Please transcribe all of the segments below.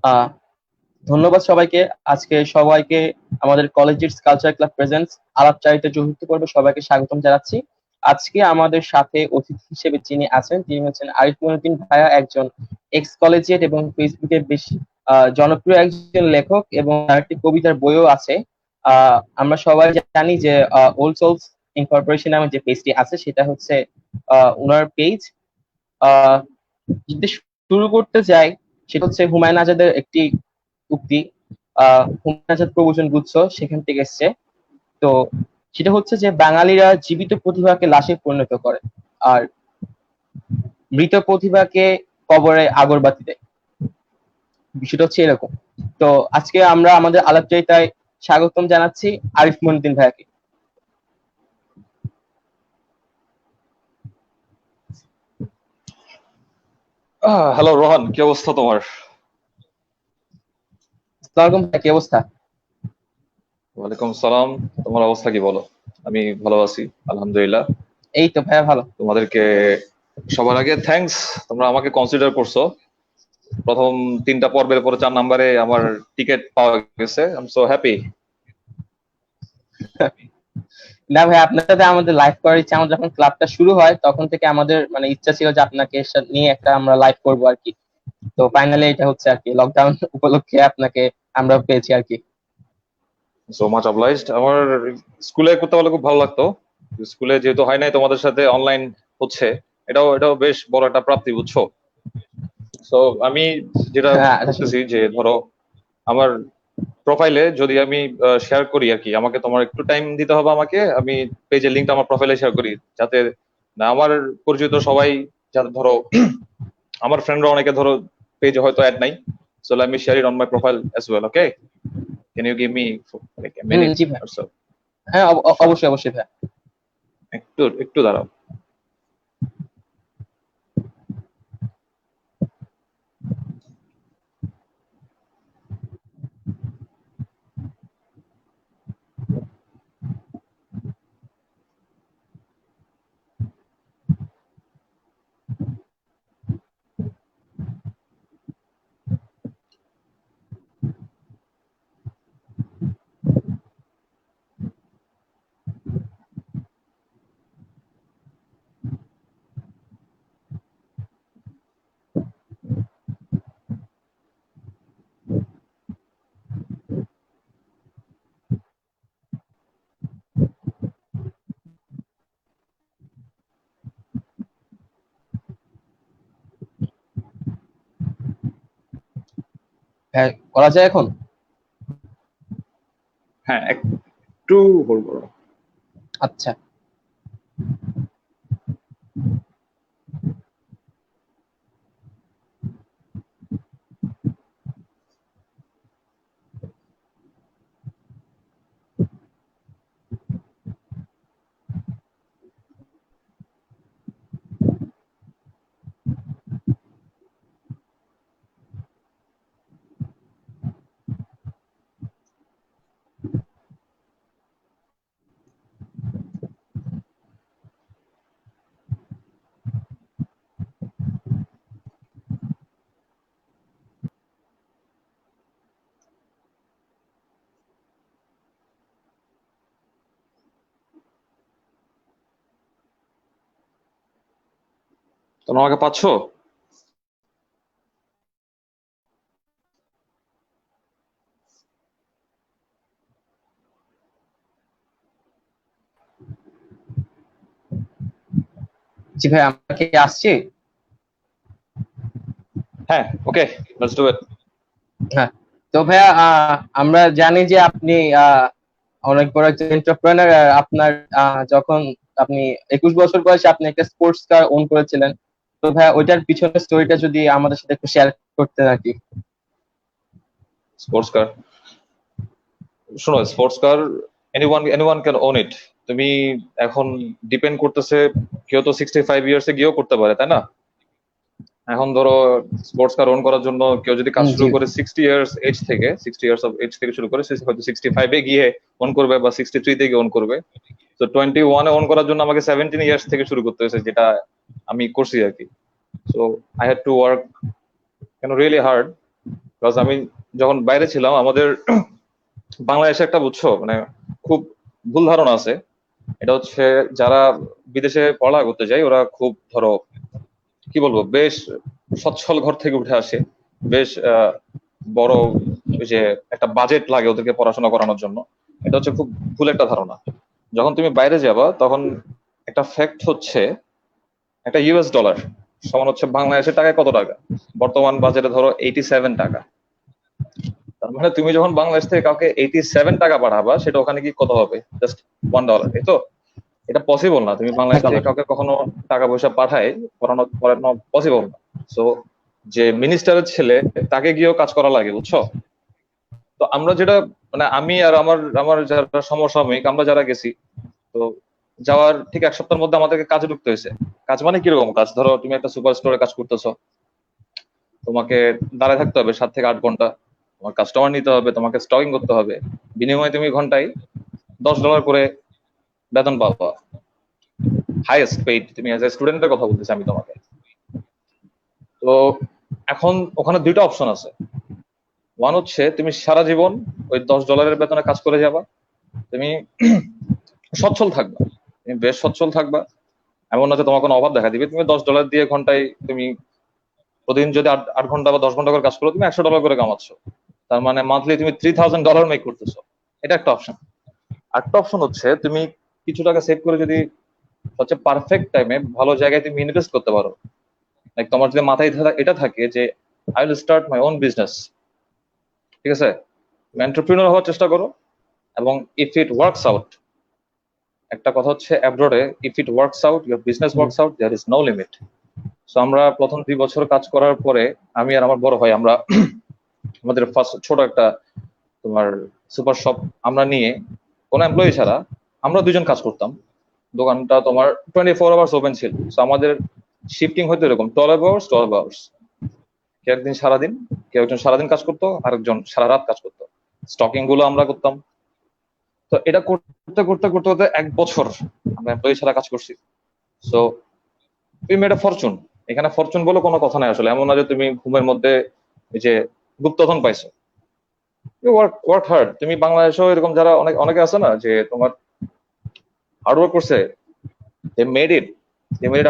আহ ধন্যবাদ সবাইকে। আজকে সবাইকে আমাদের কলেজের কালচার ক্লাব প্রেজেন্টস আলাপচারিতা চতুর্থ পর্বে সবাইকে স্বাগতম জানাচ্ছি। আজকে আমাদের সাথে অতিথি হিসেবে যিনি আছেন তিনি হচ্ছেন আরিফ মনিউদ্দিন ভাইয়া, একজন এক্স কলেজিয়েট এবং ফেসবুকে বেশ জনপ্রিয় একজন লেখক, এবং তার একটি কবিতার বইও আছে। আমরা সবাই জানি যে ওল্ড সোলস ইনকর্পোরেশন নামে যে পেজটি আছে সেটা হচ্ছে ওনার পেজ। আহ যদি শুরু করতে যাই, সেটা হচ্ছে হুমায়ুন আজাদের একটি উক্তি, হুমায়ুন আজাদ প্রবচন গুচ্ছ, সেখান থেকে এসছে। তো সেটা হচ্ছে যে বাঙালিরা জীবিত প্রতিভাকে লাশে পরিণত করে, আর মৃত প্রতিভাকে কবরে আগরবাতি দেয়। বিষয়টা হচ্ছে এরকম। তো আজকে আমরা আমাদের আলাপচারিতায় স্বাগতম জানাচ্ছি আরিফ মনিউদ্দিন ভাইয়াকে। হ্যালো রোহান, কি অবস্থা তোমার? আসসালামু আলাইকুম ভাই, কি অবস্থা? ওয়ালাইকুম সালাম। তোমার অবস্থা কি বলো? আমি ভালো আছি, আলহামদুলিল্লাহ। এই তো ভাইয়া ভালো। তোমাদেরকে সবার আগে থ্যাঙ্কস, তোমরা আমাকে কনসিডার করছো। প্রথম 3টা পর্বের পরে 4 নম্বরে আমার টিকিট পাওয়া গেছে। I am so happy. না ভাই, আপনার সাথে আমাদের লাইভ করার ইচ্ছা, আমাদের যখন ক্লাবটা শুরু হয় তখন থেকে আমাদের মানে ইচ্ছা ছিল যে আপনাকে নিয়ে একটা আমরা লাইভ করবো আর কি। তো ফাইনালি এটা হচ্ছে আর কি, লকডাউন উপলক্ষে আপনাকে আমরা পেয়েছি আর কি। So much obliged. আমার স্কুলে করতে পারলে খুব ভালো লাগতো। স্কুলে যেহেতু হয় নাই, তোমাদের সাথে অনলাইন হচ্ছে, এটাও বেশ বড় একটা প্রাপ্তি, বুঝছো? সো আমি যেটা হ্যাঁ, আসলে করতেছি যে ধরো আমার প্রোফাইলে যদি আমি শেয়ার করি আর কি, আমাকে তোমার একটু টাইম দিতে হবে। আমি পেজের লিঙ্কটা আমার প্রোফাইলে শেয়ার করি, যাতে না আমার পরিচিত সবাই, যাতে ধরো আমার ফ্রেন্ডরা অনেকে ধরো পেজে হয়তো অ্যাড নাই, so let me share it on my profile as well. Okay, can you give me like a minute জি ভাই। Or so? হ্যাঁ, শিওর, অবশ্যই অবশ্যই ভাই। একটু একটু দাঁড়াও। হ্যাঁ, করা যায় এখন। হ্যাঁ, একটু হোল্ড করো। আচ্ছা। তোমরা আমাকে পাচ্ছো? জি ভাই, আমরা কি আসছি? হ্যাঁ, ওকে, লেটস ডু ইট। হ্যাঁ। তো ভাইয়া, আমরা জানি যে আপনি অনেক বড় একজন এন্টারপ্রেনার। আপনার যখন আপনি 21 বছর বয়সে আপনি একটা স্পোর্টস কার ওন করেছিলেন। তো ভাইয়া, ওইটার পিছনের স্টোরিটা যদি আমাদের সাথে একটু শেয়ার করতেন আর কি। স্পোর্টস কার, শোনো, sports car anyone can on ইট। তুমি এখন ডিপেন্ড করতেছে, কেউ তো 65 ইয়ার্সে গিয়েও করতে পারে, তাই না? এখন ধরো স্পোর্টস কার ওন করার জন্য কেউ যদি কাজ জি। শুরু করে 60 ইয়ার্স অফ এজ থেকে শুরু করে, সে হয়তো 65-এ গিয়ে ওন করবে বা 63-তে গিয়ে ওন করবে। তো 21-এ ওন করার জন্য আমাকে 17 ইয়ার্স থেকে শুরু করতে হয়েছে, যেটা আমি করছি আর কি। So I had to work really hard plus আমি যখন বাইরে ছিলাম, আমাদের বাংলাদেশে একটা বুঝছো মানে খুব ভুল ধারণা আছে। এটা হচ্ছে যারা বিদেশে পড়ালেখা করতে যায় ওরা খুব ধরো কি বলবো বেশ সচ্ছল ঘর থেকে উঠে আসে, বেশ বড় ওই যে একটা বাজেট লাগে ওদেরকে পড়াশোনা করানোর জন্য। এটা হচ্ছে খুব ভুল একটা ধারণা। যখন তুমি বাইরে যাবা তখন একটা ফ্যাক্ট হচ্ছে একটা ইউএস ডলার সমান হচ্ছে বাংলাদেশের টাকায় কত টাকা, বর্তমান বাজারে ধরো 87 টাকা। তার মানে তুমি যখন বাংলাদেশ থেকে কাউকে 87 টাকা পাঠাবা সেটা ওখানে কি কত হবে, জাস্ট $1, তাই তো? এটা পসিবল না, তুমি বাংলাদেশ থেকে $1। কাউকে কখনো টাকা পয়সা পাঠায় পড়ানো পসিবল না। সো যে মিনিস্টারের ছেলে তাকে গিয়েও কাজ করা লাগে, বুঝছো? তো আমরা যেটা মানে আমি আর আমার আমার যারা সমসাময়িক আমরা যারা গেছি, তো যাওয়ার ঠিক 1 সপ্তাহের মধ্যে আমাদেরকে কাজে ঢুকতে হয়েছে। কাজ মানে কিরকম কাজ, ধরো তুমি একটা সুপার স্টোরে কাজ করতেছো, তোমাকে দাঁড়ায় থাকতে হবে 7 থেকে 8 ঘন্টা, তোমার কাস্টমার নিতে হবে, তোমাকে স্টকিং করতে হবে, বিনিময়ে তুমি ঘন্টায় $10 করে বেতন পাবা, হাইয়েস্ট পেইড। তুমি অ্যাজ এ স্টুডেন্টের কথা বলতেছি আমি তোমাকে। তো এখন ওখানে দুইটা অপশন আছে। ওয়ান হচ্ছে তুমি সারা জীবন ওই $10 বেতনে কাজ করে যাবা, তুমি সচ্ছল থাকবা, তুমি বেশ সচ্ছল থাকবা, এমন না যে তোমার কোনো অভাব দেখা দিবে। তুমি $10 দিয়ে ঘন্টায় তুমি প্রতিদিন যদি 8 ঘন্টা বা 10 ঘন্টা করে কাজ করো, তুমি $100 করে কামাচ্ছ। তার মানে মান্থলি তুমি $3000 মেক করতেছো। এটা একটা অপশন। আরেকটা অপশন হচ্ছে তুমি কিছু টাকা সেভ করে যদি সবচেয়ে পারফেক্ট টাইমে ভালো জায়গায় তুমি ইনভেস্ট করতে পারো, লাইক তোমার যদি মাথায় এটা থাকে যে I will start my own business, ঠিক আছে, তুমি এন্টারপ্রিনার হওয়ার চেষ্টা করো। এবং ইফ ইট ওয়ার্কস আউট, একটা কথা হচ্ছে অ্যাব্রোডে, if it works out your business works out, there is no limit. So আমরা প্রথম 2 বছর কাজ করার পরে আমি আর আমার বড় ভাই আমরা আমাদের ফার্স্ট ছোট একটা তোমার সুপার শপ আমরা নিয়ে, কোনো এমপ্লয়ি ছাড়া আমরা দুজন কাজ করতাম। দোকানটা তোমার 24 আওয়ার্স ওপেন ছিল। সো আমাদের শিফটিং হয়তো এরকম 12 আওয়ার্স। কেউ একদিন সারাদিন, কেউ একজন সারাদিন কাজ করতো, আরেকজন সারা রাত কাজ করতো। স্টকিং গুলো আমরা করতাম। তো এটা করতে করতে করতে করতে 1 বছর আমরা এমপ্লয়ি ছাড়া কাজ করছি। So we made a Fortune. এখানে ফরচুন বলে কোনো কথা নাই আসলে, এমন না যে তুমি ঘুমের মধ্যে এই যে গুপ্তধন পাইছো। Work hard. তুমি বাংলাদেশেও এরকম যারা অনেকে আছে না যে তোমার হার্ড ওয়ার্ক করছে, they made it,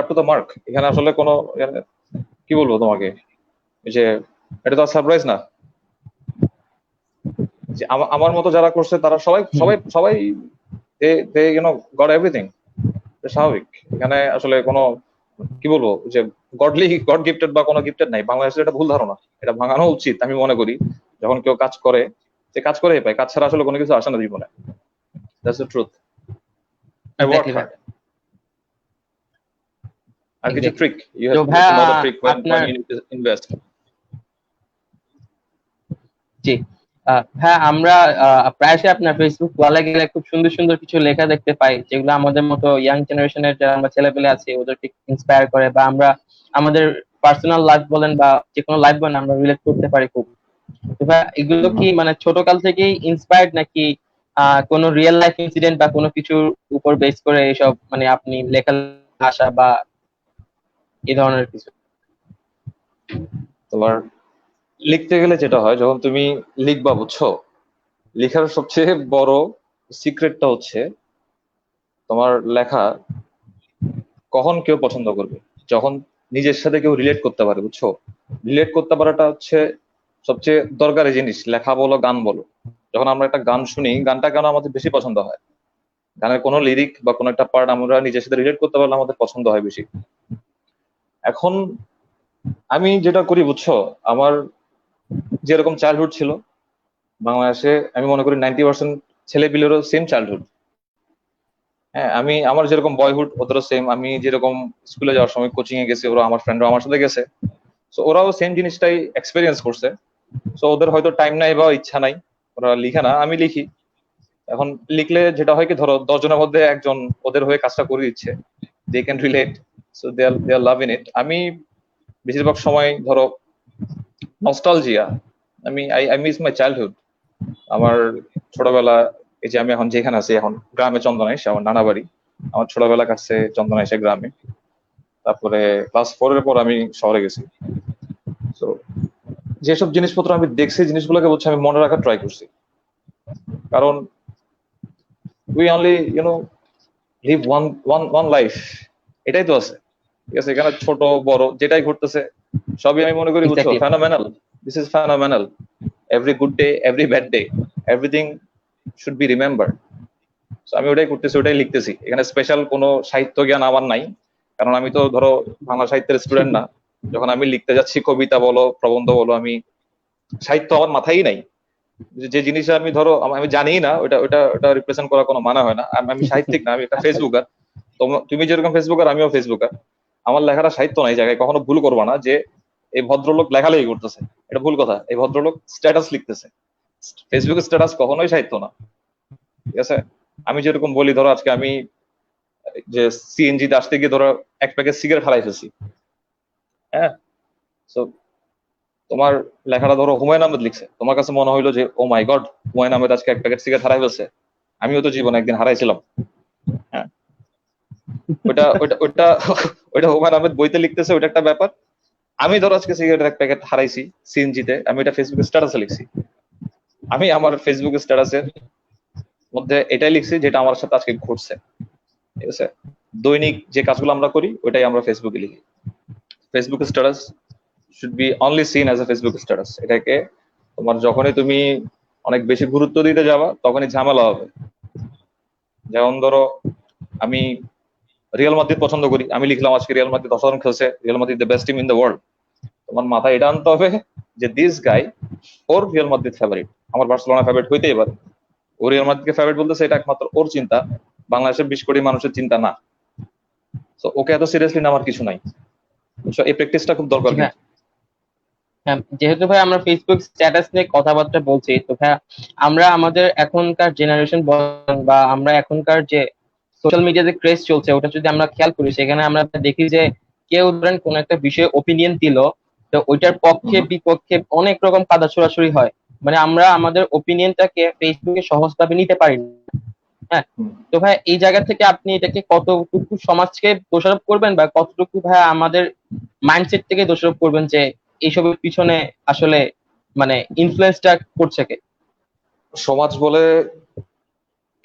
up to the mark. এখানে আসলে কোনো কি বলবো তোমাকে, এই যে এটা তো সারপ্রাইজ না যে আমার মতো যারা করছে তারা সবাই হুম। সবাই সবাই দে গট এভরিথিং। স্বাভাবিক। এখানে আসলে কোনো কি বলবো যে গড গিফটেড বা কোনো গিফটেড নাই। বাংলাদেশের এটা ভুল ধারণা, এটা ভাঙানো উচিত আমি মনে করি। যখন কেউ কাজ করে, যে কাজ করেই পায়, কাজ ছাড়া আসলে কোনো কিছু আসে না জীবনে। That's the truth. I work exactly ভাই। হার্ড। আর কিছু এক্স্যাক্টলি। ট্রিক, ইউ তো হ্যাভ ভাইয়া to know the trick when আপনার, you need to invest. জি, হ্যাঁ আমরা প্রায়শই আপনার ফেসবুক ওয়ালে গেলে খুব সুন্দর সুন্দর কিছু লেখা দেখতে পাই, যেগুলো আমাদের মতো ইয়াং জেনারেশনের যারা আমরা ছেলেপেলে আছি ওদেরকে ইন্সপায়ার করে, বা আমরা আমাদের পার্সোনাল লাইফ বলেন বা যে কোনো লাইফ বলেন আমরা রিলেট করতে পারি খুব। তো ভাই এগুলো কি মানে ছোটকাল থেকেই ইন্সপায়ার্ড, নাকি কোনো রিয়েল লাইফ ইনসিডেন্ট বা কোনো কিছুর উপর বেস করে এসব মানে আপনি লেখা আসা বা এই ধরনের কিছু? তোমার লিখতে গেলে যেটা হয়, যখন তুমি লিখবা, বুঝছো, লেখার সবচেয়ে বড় সিক্রেটটা হচ্ছে তোমার লেখা কখন কেউ পছন্দ করবে, যখন নিজের সাথে কেউ রিলেট করতে পারে, বুঝছো। রিলেট করতে পারাটা হচ্ছে সবচেয়ে দরকারি জিনিস, লেখা বলো গান বলো। যখন আমরা একটা গান শুনি, গানটা কেন আমাদের বেশি পছন্দ হয়, গানের কোনো লিরিক বা কোনো একটা পার্ট আমরা নিজের সাথে রিলেট করতে পারলে আমাদের পছন্দ হয় বেশি। এখন আমি যেটা করি, বুঝছো, আমার যেরকম চাইল্ডহুড ছিল বাংলাদেশে, আমি মনে করি 90% ছেলেপিলেরও সেম চাইল্ডহুড। হ্যাঁ, আমি আমার যেরকম বয়হুড ওদেরও সেম। আমি যেরকম স্কুলে যাওয়ার সময় কোচিং এ গেছি, ওরা আমার ফ্রেন্ডরা আমার সাথে গেছে, তো ওরাও সেম জিনিসটাই এক্সপেরিয়েন্স করছে। তো ওদের হয়তো টাইম নাই বা ইচ্ছা নাই, ওরা লিখে না, আমি লিখি। এখন লিখলে যেটা হয় কি, ধরো 10 জনের মধ্যে একজন ওদের হয়ে কাজটা করে দিচ্ছে, they can relate, so they are love in it. আমি বেশিরভাগ সময় ধরো nostalgia, I miss my childhood. আমার ছোটবেলা, এই যে আমি এখন যেখানে আছি, এখন গ্রামে চন্দনাইশ আমার নানা বাড়ি। আমার ছোটবেলা কাটছে চন্দনাইশে গ্রামে। তারপরে ক্লাস 4 এর পর আমি শহরে গেছি। তো যেসব জিনিসপত্র আমি দেখছি জিনিসগুলোকে হচ্ছে আমি মনে রাখার ট্রাই করছি, কারণ we only live one one one life, এটাই তো আছে। ঠিক আছে, এখানে ছোট বড় যেটাই ঘটতেছে সবই আমি মনে করি বুঝছো exactly. Phenomenal. This is phenomenal. Every good day, every bad day, everything should be remember. আমি ওটাই করতেছি, ওটাই লিখতেছি। এখানে স্পেশাল কোনো সাহিত্য জ্ঞান আমার নাই, কারণ আমি তো ধরো বাংলা সাহিত্যের স্টুডেন্ট না। যখন আমি লিখতে যাচ্ছি কবিতা বলো প্রবন্ধ বলো, আমি সাহিত্য আমার মাথায় নাই। যে জিনিস আমি ধরো আমি জানি না, ওটা ওটা ওটা রিপ্রেজেন্ট করার কোনো মানে হয় না। আমি সাহিত্যিক না, আমি একটা আচ্ছা। ফেসবুকার। তুমি যেরকম ফেসবুকার আমিও ফেসবুকার। আমার লেখাটা সাহিত্য নাই জায়গায়, কখনো ভুল করবা না যে এই ভদ্রলোক লেখালেখি করতেছে, এটা ভুল কথা। এই ভদ্রলোক স্ট্যাটাস লিখতেছে। ফেসবুকের স্ট্যাটাস কখনোই সাহিত্য না। ঠিক আছে, আমি যেরকম বলি ধরো আজকে আমি যে সিএনজি তে আসতে গিয়ে ধরো এক প্যাকেট সিগারেট হারাই ফেলছি, হ্যাঁ, তো তোমার লেখাটা ধরো হুমায়ুন আহমেদ লিখছে, তোমার কাছে মনে হইলো যে ও মাই গড, হুমায়ুন আহমেদ আজকে এক প্যাকেট সিগারেট হারাই ফেলছে, আমিও তো জীবনে একদিন হারাইছিলাম। হ্যাঁ, ওইটা ওইটা ওইটা ওইটা হুমায়ুন আহমেদ বইতে লিখতেছে, ওইটা একটা ব্যাপার। আমি ধরো আজকে সিগারেটের এক প্যাকেট হারাইছি সিএনজি তে, আমি এটা ফেসবুক স্ট্যাটাসে লিখছি। আমি আমার ফেসবুক স্ট্যাটাসের মধ্যে এটাই লিখছি যেটা আমার সাথে আজকে ঘটছে। ঠিক আছে, দৈনিক যে কাজগুলো আমরা করি ওইটাই আমরা ফেসবুকে লিখি। Facebook status should be only scene as a Facebook status. এটাকে তোমার যখনই তুমি অনেক বেশি গুরুত্ব দিতে যাবা তখনই ঝামেলা হবে। যেমন ধরো আমি রিয়াল মাদ্রিদ পছন্দ করি, আমি লিখলাম আজকে রিয়াল মাদ্রিদ অসাধারণ খেলছে, Real Madrid the best team in the world. তোমার মাথায় এটা আনতে হবে যে this guy or Real Madrid favourite, আমার বার্সেলোনা ফেভারিট হইতেই পারে। ও রিয়াল মাদ্রিদকে ফেভারিট বলতেছে, এটা একমাত্র ওর চিন্তা, বাংলাদেশের 20 কোটি মানুষের চিন্তা না। তো ওকে এত সিরিয়াসলি নেওয়ার কিছু নাই। এই প্র্যাকটিসটা খুব দরকার জি ভাই। কিন্তু। হ্যাঁ, যেহেতু ভাই আমরা ফেসবুক স্ট্যাটাস নিয়ে কথাবার্তা বলছি, তো ভাই আমরা আমাদের এখনকার জেনারেশন বা আমরা এখনকার যে সোশ্যাল মিডিয়াতে ক্রেজ চলছে ওটা যদি আমরা খেয়াল করি, সেখানে আমরা দেখি যে কেউ ধরেন কোন একটা বিষয়ে ওপিনিয়ন দিল, তো ওইটার পক্ষে বিপক্ষে অনেক রকম কাদা ছোড়াছুড়ি হয়। মানে আমরা আমাদের ওপিনিয়নটাকে ফেসবুকে সহজভাবে নিতে পারি না। হ্যাঁ, তো ভাই এই জায়গা থেকে আপনি এটাকে কতটুকু সমাজকে দোষারোপ করবেন বা কতটুকু ভাই আমাদের মাইন্ডসেট থেকে দোষারোপ করবেন যে এইসবের পিছনে আসলে মানে ইনফ্লুয়েন্সটা করছে কে? সমাজ বলে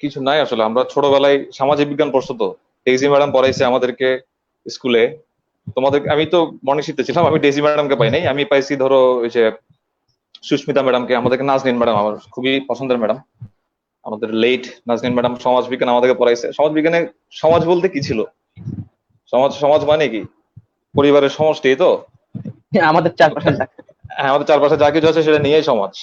কিছু নাই আসলে। আমরা ছোটবেলায় সামাজিক বিজ্ঞান পড়ছো তো, ডেইজি ম্যাডাম পড়াইছে আমাদেরকে স্কুলে। তোমাদের আমি তো মর্নিং শিফটে ছিলাম, আমি ডেইজি ম্যাডামকে পাই নাই, আমি পাইছি ধরো ওই যে সুস্মিতা ম্যাডামকে। আমাদেরকে নাজনীন ম্যাডাম আমার খুবই পছন্দের ম্যাডাম, আমাদের লেট নাজনীন ম্যাডাম সমাজ বিজ্ঞান আমাদেরকে পড়াইছে। সমাজ বিজ্ঞানে সমাজ বলতে কি ছিল? সমাজ সমাজ মানে কি? পরিবারের সমষ্টি তো। আমাদের চারপাশে যা। হ্যাঁ, আমাদের চারপাশে যা কিছু আছে সেটা নিয়েই সমাজ।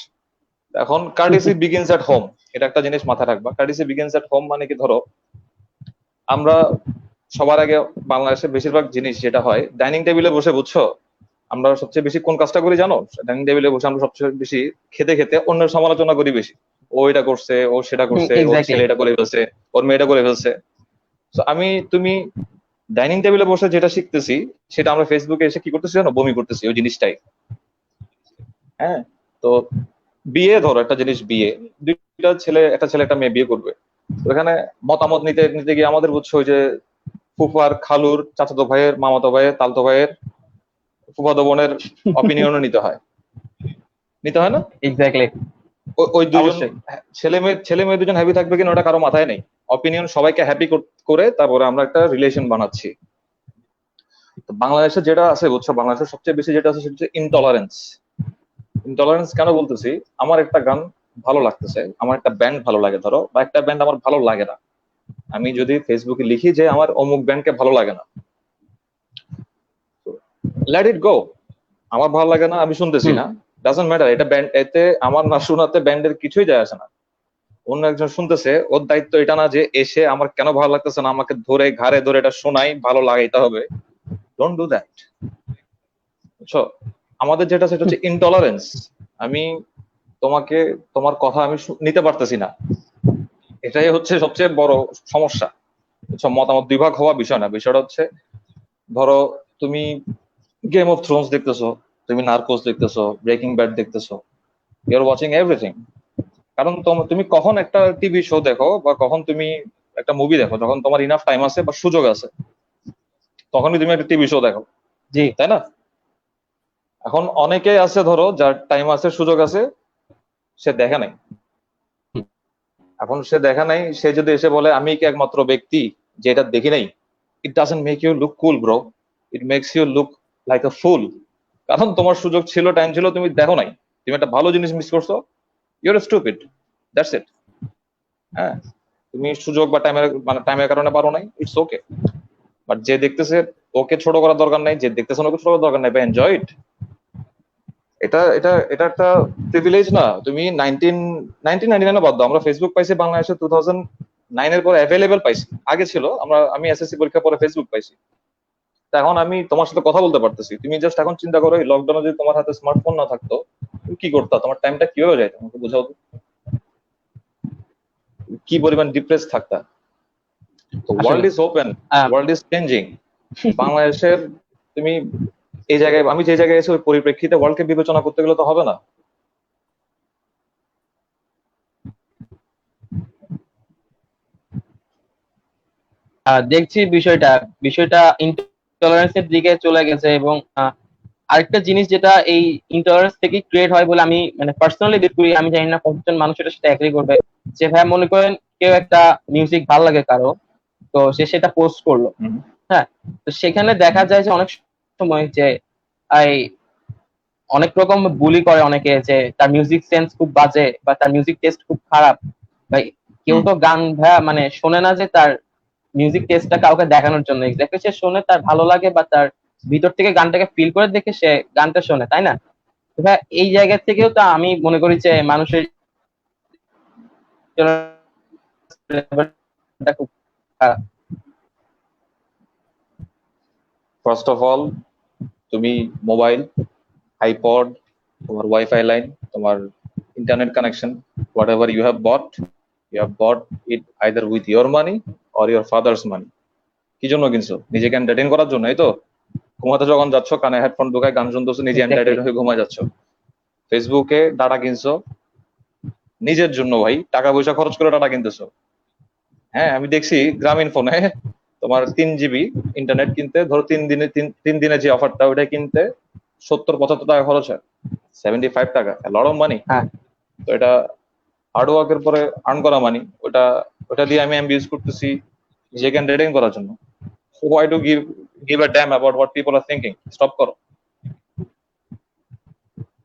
এখন কার্টিসি বিগিনস এট হোম, এটা একটা জিনিস মাথায় রাখবা। কার্টিসি বিগিনস এট হোম মানে কি, ধরো আমরা সবার আগে বাংলাদেশে বেশিরভাগ জিনিস যেটা হয় ডাইনিং টেবিলে বসে, বুঝছো, আমরা সবচেয়ে বেশি কোন কাজটা করি জানো? ডাইনিং টেবিলে বসে আমরা সবচেয়ে বেশি খেতে খেতে অন্যের সমালোচনা করি বেশি। ও এটা করছে, ও সেটা করছে, ওর এক্স্যাক্টলি। ছেলে এটা করে ফেলছে, ওর মেয়েটা করে ফেলছে। তো তুমি ডাইনিং টেবিলে বসে যেটা শিখতেছি সেটা আমরা ফেসবুকে এসে কি করতেছি জানো? বমি করতেছি ওই জিনিসটাই। হ্যাঁ, তো বিয়ে ধরো একটা জিনিস, বিয়ে দুইটা ছেলে, একটা ছেলে একটা মেয়ে বিয়ে করবে। তো এখানে মতামত নিতে নিতে গিয়ে আমাদের, বুঝছো, ওই যে ফুফার, খালুর, চাচাতো ভাইয়ের, মামাতো ভাইয়ের, তালতো ভাইয়ের, ফুফাতো বোনের অপিনিয়নও নিতে হয়, নিতে হয় না? এক্স্যাক্টলি। ওই দুজন অবশ্যই। ছেলে মেয়ে দুজন হ্যাপি থাকবে কিনা ওটা কারো মাথায় নেই। অপিনিয়ন সবাইকে হ্যাপি করে তারপরে আমরা একটা রিলেশন বানাচ্ছি। তো বাংলাদেশে যেটা আছে, বুঝছো, বাংলাদেশের সবচেয়ে বেশি যেটা আছে সেটা হচ্ছে ইনটলারেন্স। ইনটলারেন্স কেন বলতেছি? আমার একটা গান ভালো লাগতেছে, আমার একটা ব্যান্ড ভালো লাগে ধরো, বা একটা ব্যান্ড আমার ভালো লাগে না, আমি যদি ফেসবুকে লিখি যে আমার অমুক ব্যান্ডকে ভালো লাগে না, লেট ইট গো। আমার ভালো লাগে না, আমি শুনতেছি হুম। না, ডাজন্ট ম্যাটার। এটা ব্যান্ড, এতে আমার না শোনাতে ব্যান্ডের কিছুই যায় আসে না। অন্য একজন শুনতেছে, ওর দায়িত্ব এটা না যে এসে আমার কেন ভালো লাগতেছে না আমাকে ধরে ঘাড়ে ধরে এটা শোনাই ভালো লাগাইতে হবে। ডোন্ট ডু দ্যাট, বুঝছো? আমাদের যেটা সেটা হচ্ছে ইনটলারেন্স। আমি তোমাকে, তোমার কথা আমি নিতে পারতেছি না, এটাই হচ্ছে সবচেয়ে বড় সমস্যা। বুঝছো, মতামত বিভাগ হওয়া বিষয় না, বিষয়টা হচ্ছে ধরো তুমি গেম অফ থ্রোনস দেখতেছো, তুমি নার্কোস দেখতেছো, ব্রেকিং ব্যাড দেখতেছো, ইউ আর ওয়াচিং এভরিথিং। কারণ তুমি কখন একটা টিভি শো দেখো বা কখন তুমি একটা মুভি দেখো? যখন তোমার ইনাফ টাইম আছে বা সুযোগ আছে তখনই তুমি একটা টিভি শো দেখো, জি। তাই না? এখন অনেকেই আছে ধরো যার টাইম আছে, সুযোগ আছে, সে দেখে নাই। এখন সে দেখা নাই, সে যদি এসে বলে আমি কি একমাত্র ব্যক্তি যে এটা দেখি নাই, it doesn't make you look cool bro, it makes you look like a fool. কারণ তোমার সুযোগ ছিল, টাইম ছিল, তুমি দেখো নাই, তুমি একটা ভালো জিনিস মিস করছো, ইউর স্টুপিড, দ্যাটস ইট। হ্যাঁ, তুমি সুযোগ বা টাইমের কারণে পারো নাই, ইটস ওকে। বাট যে দেখতেছে ওকে ছোট করার দরকার নাই, যে দেখতেছে না ওকে ছোট করার দরকার নাই, এনজয় ইট। এটা এটা এটা একটা প্রিভিলেজ না? তুমি 1999 বাদ দাও, আমরা ফেসবুক পাইছি বাংলাদেশে 2009 পরে অ্যাভেলেবেল পাইছি। আগে ছিল, আমি এসএসসি পরীক্ষা পরে ফেসবুক পাইছি। তা এখন আমি তোমার সাথে কথা বলতে পারতেছি। তুমি জাস্ট এখন চিন্তা করো, এই লকডাউনে যদি তোমার হাতে স্মার্টফোন না থাকতো, তুমি কি করতা? তোমার টাইমটা কিভাবে যায় আমাকে বোঝাও তো। কি পরিমাণ ডিপ্রেস থাকতা? তো আসলে world is open, ah, world is changing. বাংলাদেশের, তুমি এই জায়গায়, আমি যে জায়গায় এসে ওই পরিপ্রেক্ষিতে ওয়ার্ল্ডকে বিবেচনা করতে গেলে তো হবে না। দেখছি বিষয়টা বিষয়টা ইনটলারেন্সের দিকে চলে গেছে। এবং আরেকটা জিনিস যেটা এই ইনটলারেন্স থেকে ক্রিয়েট হয় বলে আমি মানে পার্সোনালি বের করি, আমি জানি না কতজন মানুষ এটার সাথে এগ্রি করবে, যে ভাই মনে করেন কেউ একটা মিউজিক ভালো লাগে কারো, তো সে সেটা পোস্ট করলো। হুম, হ্যাঁ, তো সেখানে দেখা হুম, যায় যে অনেক সময় যে এই অনেক রকম বুলি করে অনেকে, যে তার মিউজিক সেন্স খুব বাজে বা তার মিউজিক টেস্ট খুব খারাপ। ভাই কেউ হুম। তো গান ভাইয়া মানে শোনে না যে তার মিউজিক টেস্টটা কাউকে দেখানোর জন্য, এক্স্যাক্টলি সে শোনে তার ভালো লাগে বা তার ভিতর থেকে গানটাকে ফিল করে দেখে সে গানটা শোনে, তাই না? তো ভাইয়া এই জায়গা থেকেও তো আমি মনে করি যে মানুষের টা খুব খারাপ। ফার্স্ট অফ অল, তুমি মোবাইল, আইপড, তোমার ওয়াইফাই লাইন, তোমার internet connection, whatever you have bought it either with your money or your father's money. কি জন্য কিনছো? নিজেকে এন্টারটেইন করার জন্য, এই তো। ঘুমাতে যখন যাচ্ছ কানে হেডফোন ঢুকায় গান শুনতেছো, নিজে এক্স্যাক্টলি। এন্টারটেইন হয়ে ঘুমায় যাচ্ছ। ফেসবুকে ডাটা কিনছো নিজের জন্য, ভাই টাকা পয়সা খরচ করে ডাটা কিনতেছো। হ্যাঁ, আমি দেখছি গ্রামীণ ফোনে তোমার 3 জিবি ইন্টারনেট কিনতে ধরো 3 দিনে, তিন দিনে যে অফারটা, ওটা কিনতে 70-75 টাকা খরচ হয়, 75 টাকা, লট অফ মানি। হ্যাঁ। তো এটা হার্ড ওয়ার্কের পরে আর্ন করা মানি। ওটা ওটা দিয়ে আমি ইউজ করতেছি নিজেকে এন্টারটেইন করার জন্য। Why to give a damn about what people are thinking? Stop করো।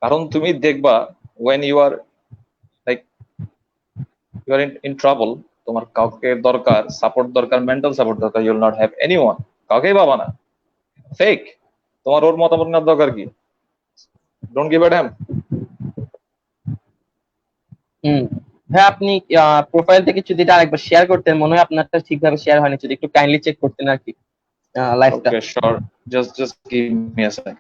কারণ তুমি দেখবা, when you are like you are in trouble, তোমার কাউকে দরকার, সাপোর্ট দরকার, মেন্টাল সাপোর্ট দরকার, you will not have anyone. কাউকেই পাবা না। ফেক। তোমার ওর মতামত নেওয়ার দরকার কি? Don't give a damn. Hmm. হ্যাঁ, আপনি প্রোফাইল থেকে যদি এটা আরেকবার শেয়ার করতেন, মনে হয় আপনারটা ঠিকভাবে শেয়ার হয়নি, যদি একটু কাইন্ডলি চেক করতেন আর কি লাইভটা। Okay, sure. Just give me a second.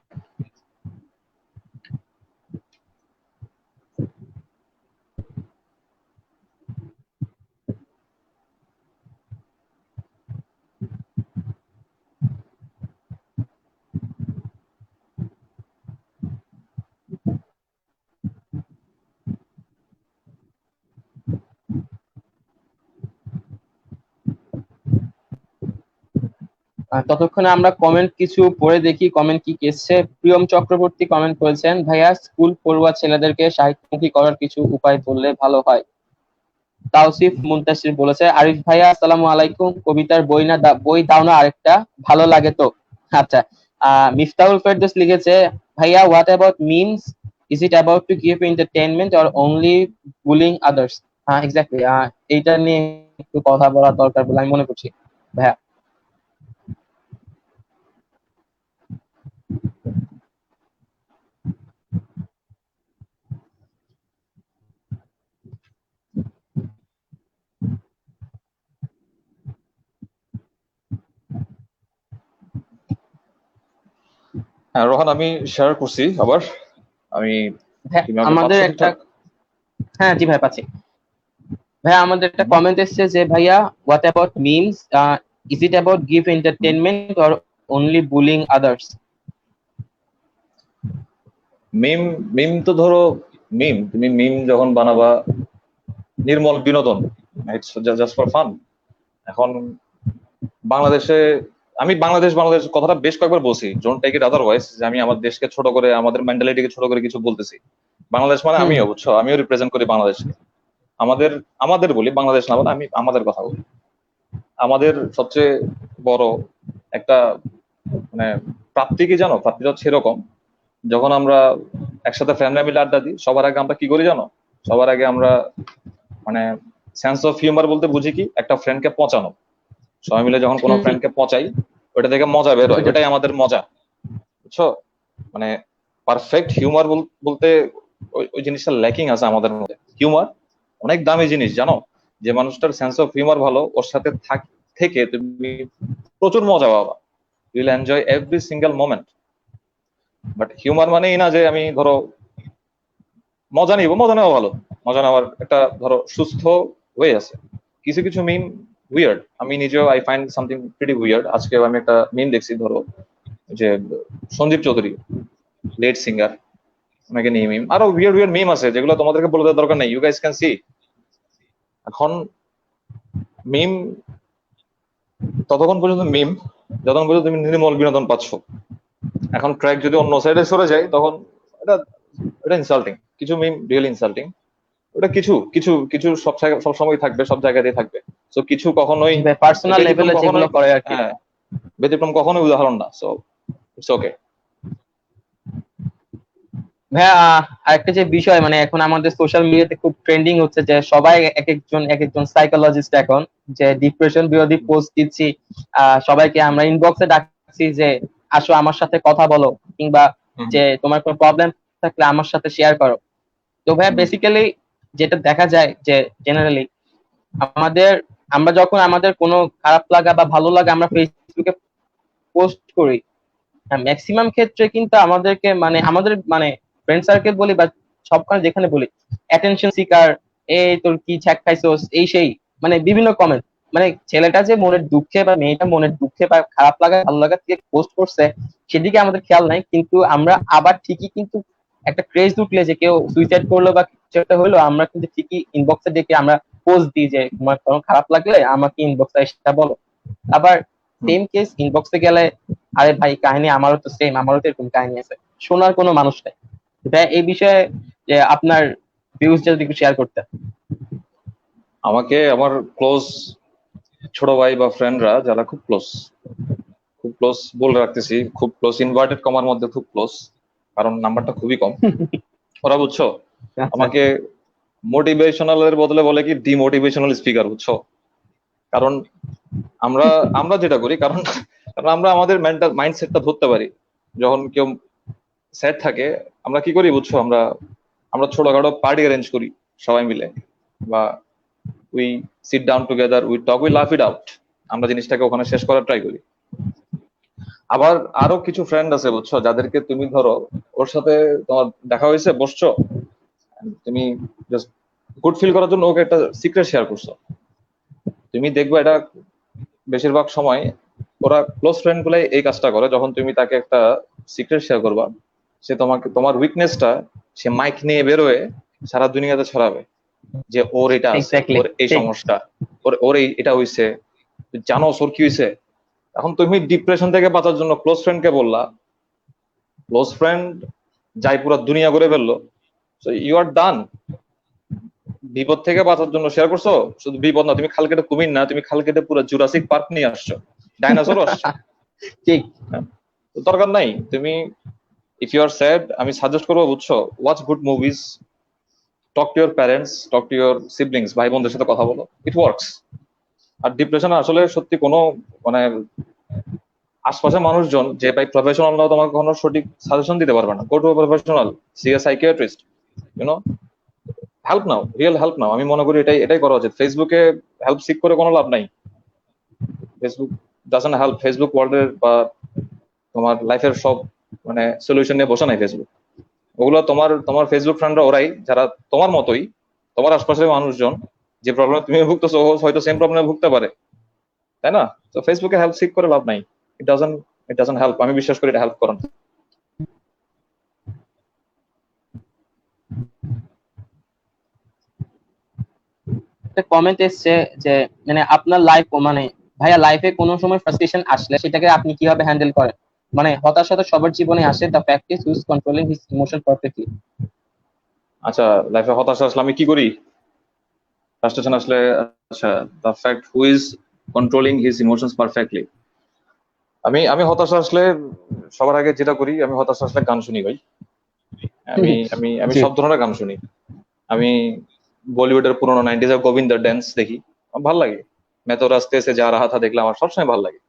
ততক্ষণে আমরা কমেন্ট কিছু পড়ে দেখি, কমেন্ট কি এসছে। প্রিয়ম চক্রবর্তী কমেন্ট করেছেন, ভাইয়া স্কুল পড়ুয়া ছেলেদেরকে সাহিত্যমুখী করার কিছু উপায় বললে ভালো হয়। তাওসিফ মুনতাসির বলেছে, আরিফ ভাইয়া আসসালামু আলাইকুম, কবিতার বই না বই দাও না আরেকটা, ভালো লাগে তো। আচ্ছা। মিফতাহুল ফেরদৌস লিখেছে, ভাইয়া what about memes, is it about to give entertainment or only bullying others? হ্যাঁ, এক্স্যাক্টলি, এইটা নিয়ে একটু কথা বলা দরকার বলে আমি মনে করছি ভাইয়া। হ্যাঁ রোহান, আমি শেয়ার করছি আবার। আমি, হ্যাঁ তুমি আমাকে পাচ্ছ আমাদের একটা, ঠিকঠাক? হ্যাঁ জি ভাই পাচ্ছি। ভাইয়া আমাদের একটা হুম। কমেন্ট এসেছে যে, ভাইয়া what about memes, is it about give entertainment or only bullying others? Meme, meme তো ধরো, তুমি মিম যখন বানাবা, নির্মল বিনোদন, ইটস জাস্ট ফর ফান। এখন বাংলাদেশে আমি বাংলাদেশ বাংলাদেশ কথাটা বেশ কয়েকবার বলছি, ডোন্ট টেক ইট আদারওয়াইজ, যে আমি আমার দেশকে ছোট করে, আমাদের মেন্টালিটিকে ছোট করে কিছু বলতেছি। বাংলাদেশ মানে হুম আমিও, বুঝছো, আমিও রিপ্রেজেন্ট করি বাংলাদেশকে। আমাদের আমাদের বলি, বাংলাদেশ না বলে আমি আমাদের কথা বলি। আমাদের সবচেয়ে বড় একটা মানে প্রাপ্তি কি জানো? প্রাপ্তিটা হচ্ছে এরকম, যখন আমরা একসাথে ফ্যামিলি মিলে আড্ডা দিই, সবার আগে আমরা কি করি জানো? সবার আগে আমরা মানে সেন্স অফ হিউমার বলতে বুঝি কি, একটা ফ্রেন্ডকে পচানো। সবাই মিলে যখন কোনো হুম, ফ্রেন্ডকে পচাই, ওটা থেকে মজা বের হয়, ওইটাই। ওটাই আমাদের মজা, বুঝছো? মানে পারফেক্ট হিউমার বলতে ওই ওই জিনিসটা ল্যাকিং আছে আমাদের মধ্যে। হিউমার অনেক দামি জিনিস, জানো? যে মানুষটার সেন্স অফ হিউমার ভালো, ওর সাথে থেকে তুমি প্রচুর মজা পাবা, will enjoy every single moment. But humour মানেই না যে আমি ধরো মজা নিব, মজা নেওয়া ভালো, মজা নেওয়ার একটা ধরো সুস্থ ওয়ে আছে। কিছু কিছু মিম উইয়ার্ড, আমি নিজেও I find something pretty weird. আজকে আমি একটা মিম দেখছি, ধরো যে সঞ্জীব চৌধুরী, লেট সিঙ্গার, ওনাকে নিয়ে মিম, আরো উইয়ার্ড উইয়ার্ড মিম আছে যেগুলো তোমাদেরকে বলে দেওয়ার দরকার নেই, ইউ গাইস ক্যান সি। এখন মিম ততক্ষণ পর্যন্ত মিম যতক্ষণ পর্যন্ত তুমি নির্মল বিনোদন পাচ্ছ। এখন ট্র্যাক যদি অন্য সাইডে সরে যায়, তখন এটা এটা ইনসাল্টিং। কিছু মিম রিয়েলি ইনসাল্টিং। ওটা কিছু কিছু কিছু সব সময় থাকবে, সব জায়গাতেই থাকবে। তো কিছু কখনোই পার্সোনাল ব্যতিক্রম, লেভেলে যেগুলো কখনোই করে আর কি। হ্যাঁ, ব্যতিক্রম কখনোই উদাহরণ না। So it's okay. ভাইয়া আরেকটা যে বিষয়, মানে এখন আমাদের সোশ্যাল মিডিয়াতে খুব ট্রেন্ডিং হচ্ছে যে সবাই এক একজন সাইকোলজিস্ট এখন, যে ডিপ্রেশন বিরোধী পোস্ট দিচ্ছি, সবাইকে আমরা ইনবক্সে ডাকছি যে আসো আমার সাথে কথা বলো, কিংবা যে তোমার কোনো প্রবলেম থাকলে আমার সাথে শেয়ার করো। তো ভাইয়া বেসিক্যালি যেটা দেখা যায় যে জেনারেলি আমাদের, আমরা যখন আমাদের কোনো খারাপ লাগা বা ভালো লাগা আমরা ফেসবুকে পোস্ট করি, ম্যাক্সিমাম ক্ষেত্রে কিন্তু আমাদেরকে মানে আমাদের মানে ফ্রেন্ড সার্কেল বলি বা সবখানে যেখানে বলি, অ্যাটেনশন সিকার, এই তোর কি ছ্যাক খাইছোস এই সেই, মানে বিভিন্ন কমেন্ট, মানে ছেলেটা যে মনের দুঃখে বা মেয়েটা মনের দুঃখে বা খারাপ লাগা ভালো লাগা থেকে পোস্ট করছে সেদিকে আমাদের খেয়াল নাই, কিন্তু আমরা আবার ঠিকই কিন্তু একটা ক্রেজ ঢুকলে যে কেউ সুইসাইড করলো বা কিছু একটা হলো, আমরা কিন্তু ঠিকই ইনবক্সে ডেকে আমরা পোস্ট দিই যে তোমার কোনো খারাপ লাগলে আমাকে ইনবক্সে এসে বলো। আবার সেম কেস ইনবক্সে গেলে, আরে ভাই কাহিনী আমারও তো সেম, আমারও তো এরকম কাহিনী আছে, শোনার কোনো মানুষ নাই। ভাই এই বিষয়ে যে আপনার ভিউজ যদি একটু শেয়ার করতে। আমাকে আমার ক্লোজ ছোট ভাই বা ফ্রেন্ডরা যারা খুব ক্লোজ, খুব ক্লোজ বলে রাখতেছি, খুব ক্লোজ ইনভার্টেড কমার মধ্যে খুব ক্লোজ, কারণ নাম্বারটা খুবই কম, ওরা বুঝছো আচ্ছা। আমাকে মোটিভেশনাল এর বদলে বলে কি ডিমোটিভেশনাল স্পিকার, বুঝছো? কারণ আমরা আমরা যেটা করি, কারণ কারণ আমরা আমাদের মেন্টাল মাইন্ডসেটটা ধরতে পারি। যখন কেউ স্যাড থাকে, আমরা কি করি বুঝছো? আমরা আমরা ছোটখাটো পার্টি অ্যারেঞ্জ করি সবাই মিলে, বা we sit down together, we talk, we লাফ ইট আউট। আমরা জিনিসটাকে ওখানে শেষ করার ট্রাই করি। আবার আরো কিছু ফ্রেন্ড আছে বুঝছো, যাদেরকে তুমি ধরো ওর সাথে তোমার দেখা হয়েছে, বসছো, তুমি জাস্ট গুড ফিল করার জন্য ওকে একটা সিক্রেট শেয়ার করছো। তুমি দেখবে এটা বেশিরভাগ সময় ওরা ক্লোজ ফ্রেন্ড গুলাই এই কাজটা করে। যখন তুমি তাকে একটা সিক্রেট শেয়ার করবা, সে তোমাকে তোমার উইকনেসটা সে মাইক নিয়ে বেরোয় সারা দুনিয়াতে ছড়াবে, যে ওর এটা আছে, এক্স্যাক্টলি ওর এই ঠিক। সমস্যা, ওর ওর এই এটা হইছে, জানো ওর কি হইছে। এখন তুমি ডিপ্রেশন থেকে বাঁচার জন্য ক্লোজ ফ্রেন্ডকে বললা, ক্লোজ ফ্রেন্ড যাই পুরো দুনিয়া করে ফেললো, ইউ আর ডান। বিপদ থেকে বাঁচার জন্য শেয়ার করছো, শুধু বিপদ না, তুমি খাল কেটে কুমির না, তুমি খাল কেটে পুরো জুরাসিক পার্ক নিয়ে আসছো, ডাইনোসর আসছে। ঠিক। হ্যাঁ? তো দরকার নাই তুমি, ইফ ইউ আর স্যাড, আমি সাজেস্ট করবো বুঝছো, watch good movies, talk to your parents, talk to your siblings, ভাই বোনদের সাথে কথা বলো, ইট ওয়ার্কস। আর ডিপ্রেশন আসলে সত্যি কোনো মানে আশপাশের মানুষজন যে ভাই প্রফেশনাল না, তোমাকে কোনো সঠিক সাজেশন দিতে পারবে না। Go to professional, see a psychiatrist, you know, help now, real help now. আমি মনে করি এটাই এটাই করা উচিত। ফেসবুকে হেল্প সিক করে কোনো লাভ নাই। Facebook doesn't help. ফেসবুক ওয়ার্ল্ডের বা তোমার লাইফের সব মানে সলিউশন নিয়ে বসে নাই ফেসবুক। ওগুলো তোমার তোমার ফেসবুক ফ্রেন্ডরা ওরাই যারা তোমার মতোই, তোমার আশপাশের মানুষজন যে প্রবলেম তুমি ভুগতেছো, ও হয়তো সেম প্রবলেমে ভুগতে পারে, তাই না? তো ফেসবুকে হেল্প সিক করে লাভ নাই। It doesn't help. আমি বিশ্বাস করি এটা হেল্প করে না। একটা কমেন্ট এসছে যে মানে আপনার লাইফ মানে ভাইয়া লাইফে কোনো সময় ফ্রাস্ট্রেশন আসলে সেটাকে আপনি কিভাবে হ্যান্ডেল করেন? মানে হতাশা তো সবার জীবনে আসে, the practice who's controlling his emotion perfectly. আচ্ছা, লাইফে হতাশা আসলে আমি কি করি? ফ্রাস্ট্রেশন আসলে, আচ্ছা, the fact who is controlling his emotions perfectly. আমি আমি হতাশা আসলে সবার আগে যেটা করি, আমি হতাশা আসলে গান শুনি ভাই। আমি আমি আমি জি। সব ধরনের গান শুনি। আমি বলিউডের পুরোনো 90s এর গোবিন্দার ড্যান্স দেখি, আমার ভাল লাগে। मैं तो रास्ते से जा रहा था দেখলে আমার সবসময় ভাল লাগে।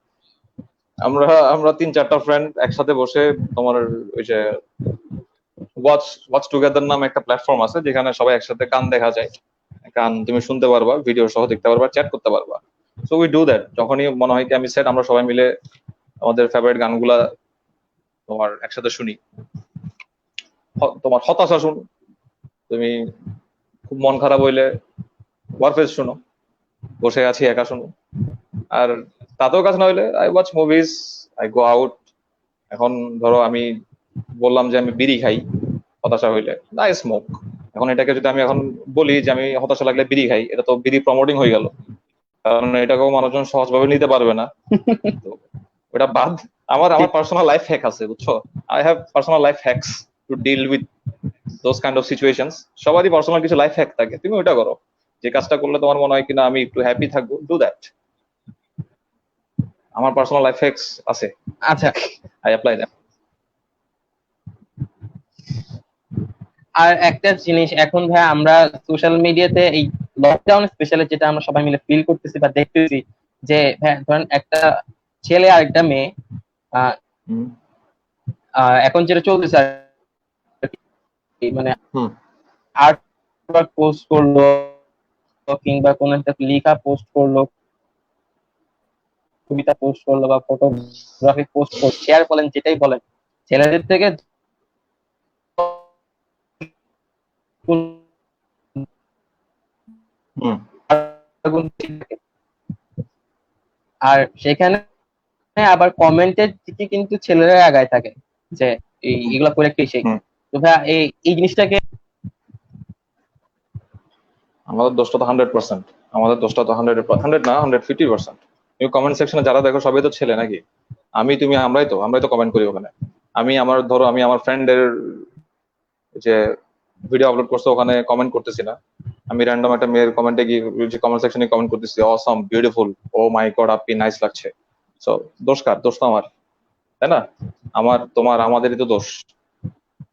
আমরা আমরা 3-4টা ফ্রেন্ড একসাথে বসে তোমার ওই যে ওয়াচ ওয়াচ টুগেদার নামে একটা প্ল্যাটফর্ম আছে যেখানে সবাই একসাথে গান দেখা যায়। গান তুমি শুনতে পারবা, ভিডিও সহ দেখতে পারবা, চ্যাট করতে পারবা। So we do that. যখনই মনে হয় কি আমি সেট, আমরা সবাই মিলে আমাদের ফেভারিট গানগুলা তোমার একসাথে শুনি। তোমার হতাশা শুনো, তুমি খুব মন খারাপ হইলে ওয়ারফেজ শুনো, বসে আছি একা শুনো। আর তাতেও কাজ না হইলে I watch movies, I go out. এখন ধরো আমি বললাম যে আমি বিড়ি খাই হতাশা হইলে, আই স্মোক। এখন এটাকে যদি আমি এখন বলি যে আমি হতাশা লাগলে বিড়ি খাই, এটা তো বিড়ি প্রমোটিং হয়ে গেল, কারণ এটাকেও মানুষজন সহজভাবে নিতে পারবে না। তো ওটা বাদ। আমার আমার পার্সোনাল লাইফ হ্যাক আছে, বুঝছো? I have personal life hacks to deal with those kind of situations. সবারই পার্সোনাল কিছু লাইফ হ্যাক থাকে, তুমি ওটা করো। যে কাজটা করলে তোমার মনে হয় কিনা আমি একটু হ্যাপি থাকবো, ডু দ্যাট। আমার পার্সোনাল লাইফ হ্যাকস আছে, আচ্ছা, আই অ্যাপ্লাই দ্যাম। আর একটা জিনিস এখন ভাই আমরা সোশ্যাল মিডিয়াতে এই লকডাউন স্পেশালি যেটা আমরা সবাই মিলে ফিল করতেছি বা দেখতেছি, যে ভাই ধরেন একটা ছেলে আর একটা মেয়ে আহ, এখন যেটা চলতেছে আর কি, মানে হুম আর্ট পোস্ট করলো কিংবা কোন একটা লেখা পোস্ট করলো, কবিতা পোস্ট করলো বা ফটোগ্রাফি পোস্ট করলো, শেয়ার বলেন যেটাই বলেন, ছেলেদের থেকে হুম গুণ বেশি থাকে। আর সেখানে আবার কমেন্টের দিকে কিন্তু ছেলেরা আগায় থাকে, যে হুম এগুলা করে কি সেই। হুম। তো ভাই এই এই জিনিসটাকে আমাদের দোষটা তো 100%, আমাদের দোষটা তো 100 না, 150%। তুমি কমেন্ট সেকশনে যারা দেখো সবাই তো ছেলে নাকি? আমি তুমি আমরাই তো কমেন্ট করি ওখানে। আমি আমার ধরো আমি আমার ফ্রেন্ডের যে ভিডিও আপলোড করছে ওখানে কমেন্ট করতেছি না। আমি র্যান্ডম একটা মেয়ের কমেন্টে গিয়ে যে কমেন্ট সেকশনে কমেন্ট করতেছি, অসম, বিউটিফুল, ও মাই গড, আপনি নাইস লাগছে। সো দোষ কার? দোষ তো আমার, তাই না? আমার, তোমার, আমাদেরই তো দোষ।